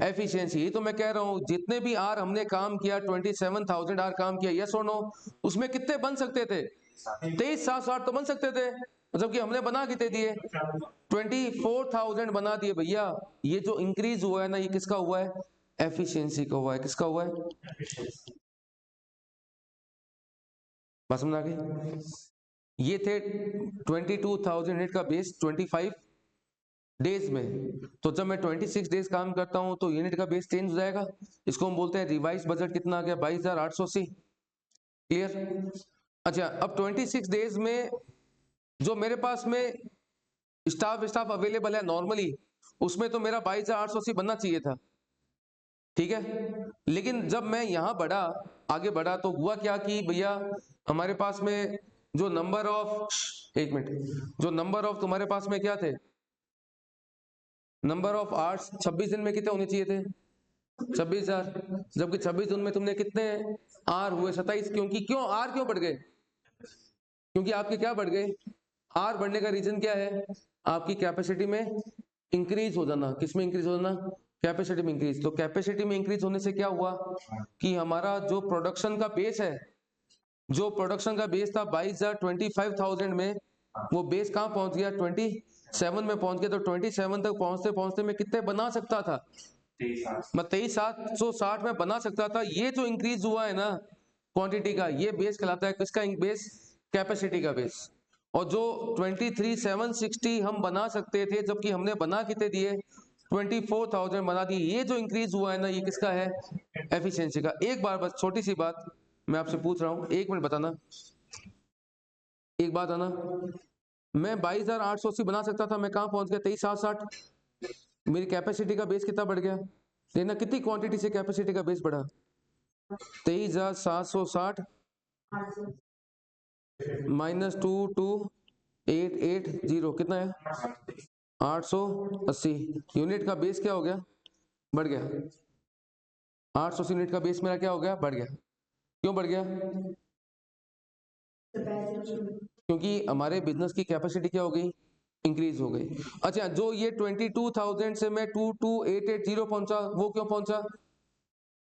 efficiency. तो मैं कह रहा हूं जितने भी आर हमने काम किया, 27,000 आर काम किया, यस और नो, उसमें कितने बन सकते थे? 23,760 तो बन सकते थे, जबकि हमने बना कितने दिए? 24,000 बना दिए। भैया ये जो इंक्रीज हुआ है ना, ये किसका हुआ है? एफिशिएंसी का हुआ है। किसका हुआ है? बस समझ आ गई? ये थे 22,000 यूनिट का बेस 25 डेज में। तो जब मैं 26 डेज काम करता हूं तो यूनिट का बेस चेंज हो जाएगा। इसको हम बोलते हैं रिवाइज बजट। कितना आ गया? 22,880। क्लियर? अच्छा, अब 26 डेज में जो मेरे पास में स्टाफ अवेलेबल है नॉर्मली, उसमें तो मेरा 22,880 बनना चाहिए था। ठीक है, लेकिन जब मैं यहां बढ़ा, आगे बढ़ा, तो हुआ क्या कि भैया हमारे पास में जो नंबर ऑफ, एक मिनट, जो नंबर ऑफ तुम्हारे पास में क्या थे? नंबर ऑफ आवर्स 26 दिन में कितने होने चाहिए थे? 26,000। जबकि 26 दिन में तुमने कितने आर हुए? 27। क्योंकि क्यों आर क्यों बढ़ गए? क्योंकि आपके क्या बढ़ गए? आर बढ़ने का रीजन क्या है? आपकी कैपेसिटी में इंक्रीज हो जाना। किसमें इंक्रीज हो जाना? कैपेसिटी में इंक्रीज। तो कैपेसिटी में इंक्रीज होने से क्या हुआ कि हमारा जो प्रोडक्शन का बेस है, जो प्रोडक्शन का बेस था 25,000 में, वो बेस कहां पहुंच गया? 27 में पहुंच गया। तो 27 तक पहुंचते पहुंचते मैं कितने बना सकता था? मैं 23,760 में बना सकता था। ये जो इंक्रीज हुआ है ना क्वांटिटी का, ये बेस कहलाता है किसका बेस? कैपेसिटी का बेस। और जो 23,760 हम बना सकते थे, जबकि हमने बना कितने दिए? 24,000 बना दिए। ये जो इंक्रीज हुआ है ना, ये किसका है? एफिशिएंसी का। एक बार बस छोटी सी बात मैं आपसे पूछ रहा हूं, 1 मिनट बताना। एक बात आना, मैं 22,880 बना सकता था, मैं कहां पहुंच गया? 23,760। मेरी कैपेसिटी का बेस कितना बढ़ गया? देखना कितनी क्वांटिटी से कैपेसिटी का बेस बढ़ा, 23,760 माइनस 22,880 कितना है 880 यूनिट का बेस क्या हो गया, बढ़ गया। 880 यूनिट का बेस मेरा क्या हो गया, बढ़ गया। क्यों बढ़ गया, क्योंकि हमारे बिजनेस की कैपेसिटी क्या हो गई, इंक्रीज हो गई। अच्छा, जो ये 22,000 से मैं 22,880 पहुंचा, वो क्यों पहुंचा,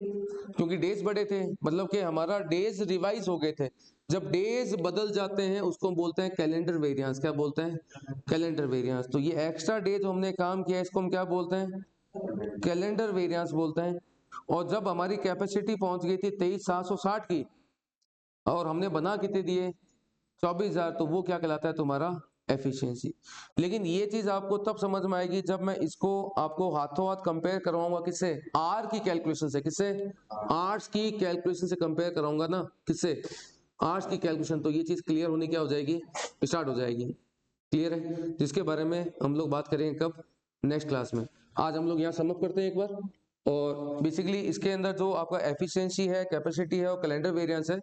क्योंकि डेज बढ़े थे, मतलब कि हमारा डेज रिवाइज हो गए थे। जब डेज बदल जाते हैं उसको बोलते हैं कैलेंडर वेरिएंस। क्या बोलते हैं, कैलेंडर वेरिएंस। तो ये एक्स्ट्रा डे जो हमने काम किया इसको हम क्या बोलते हैं, कैलेंडर वेरिएंस बोलते हैं। और जब हमारी कैपेसिटी पहुंच गई थी 23,760 की और हमने बना कितने दिए 24,000, तो वो क्या कहलाता है तुम्हारा एफिशिएंसी। लेकिन ये चीज आपको तब समझ में आएगी जब मैं इसको आपको हाथों हाथ कंपेयर करवाऊंगा, किससे, आर की कैलकुलेशन से। किससे, आर्ट्स की कैलकुलेशन से कंपेयर कराऊंगा ना, किससे, आर्ट्स की कैलकुलेशन। तो ये चीज क्लियर होने क्या हो जाएगी, स्टार्ट हो जाएगी। क्लियर है, जिसके बारे में हम लोग बात करेंगे कब, नेक्स्ट क्लास में। आज हम लोग यहाँ समअप करते हैं एक बार। और बेसिकली इसके अंदर जो आपका एफिशिएंसी है, कैपेसिटी है और कैलेंडर वेरिएंस है,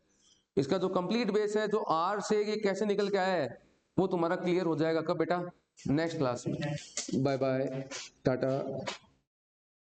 इसका जो कंप्लीट बेस है, जो आर से ये कैसे निकल के आया है, वो तुम्हारा क्लियर हो जाएगा कब बेटा, नेक्स्ट क्लास में। Bye bye, Tata.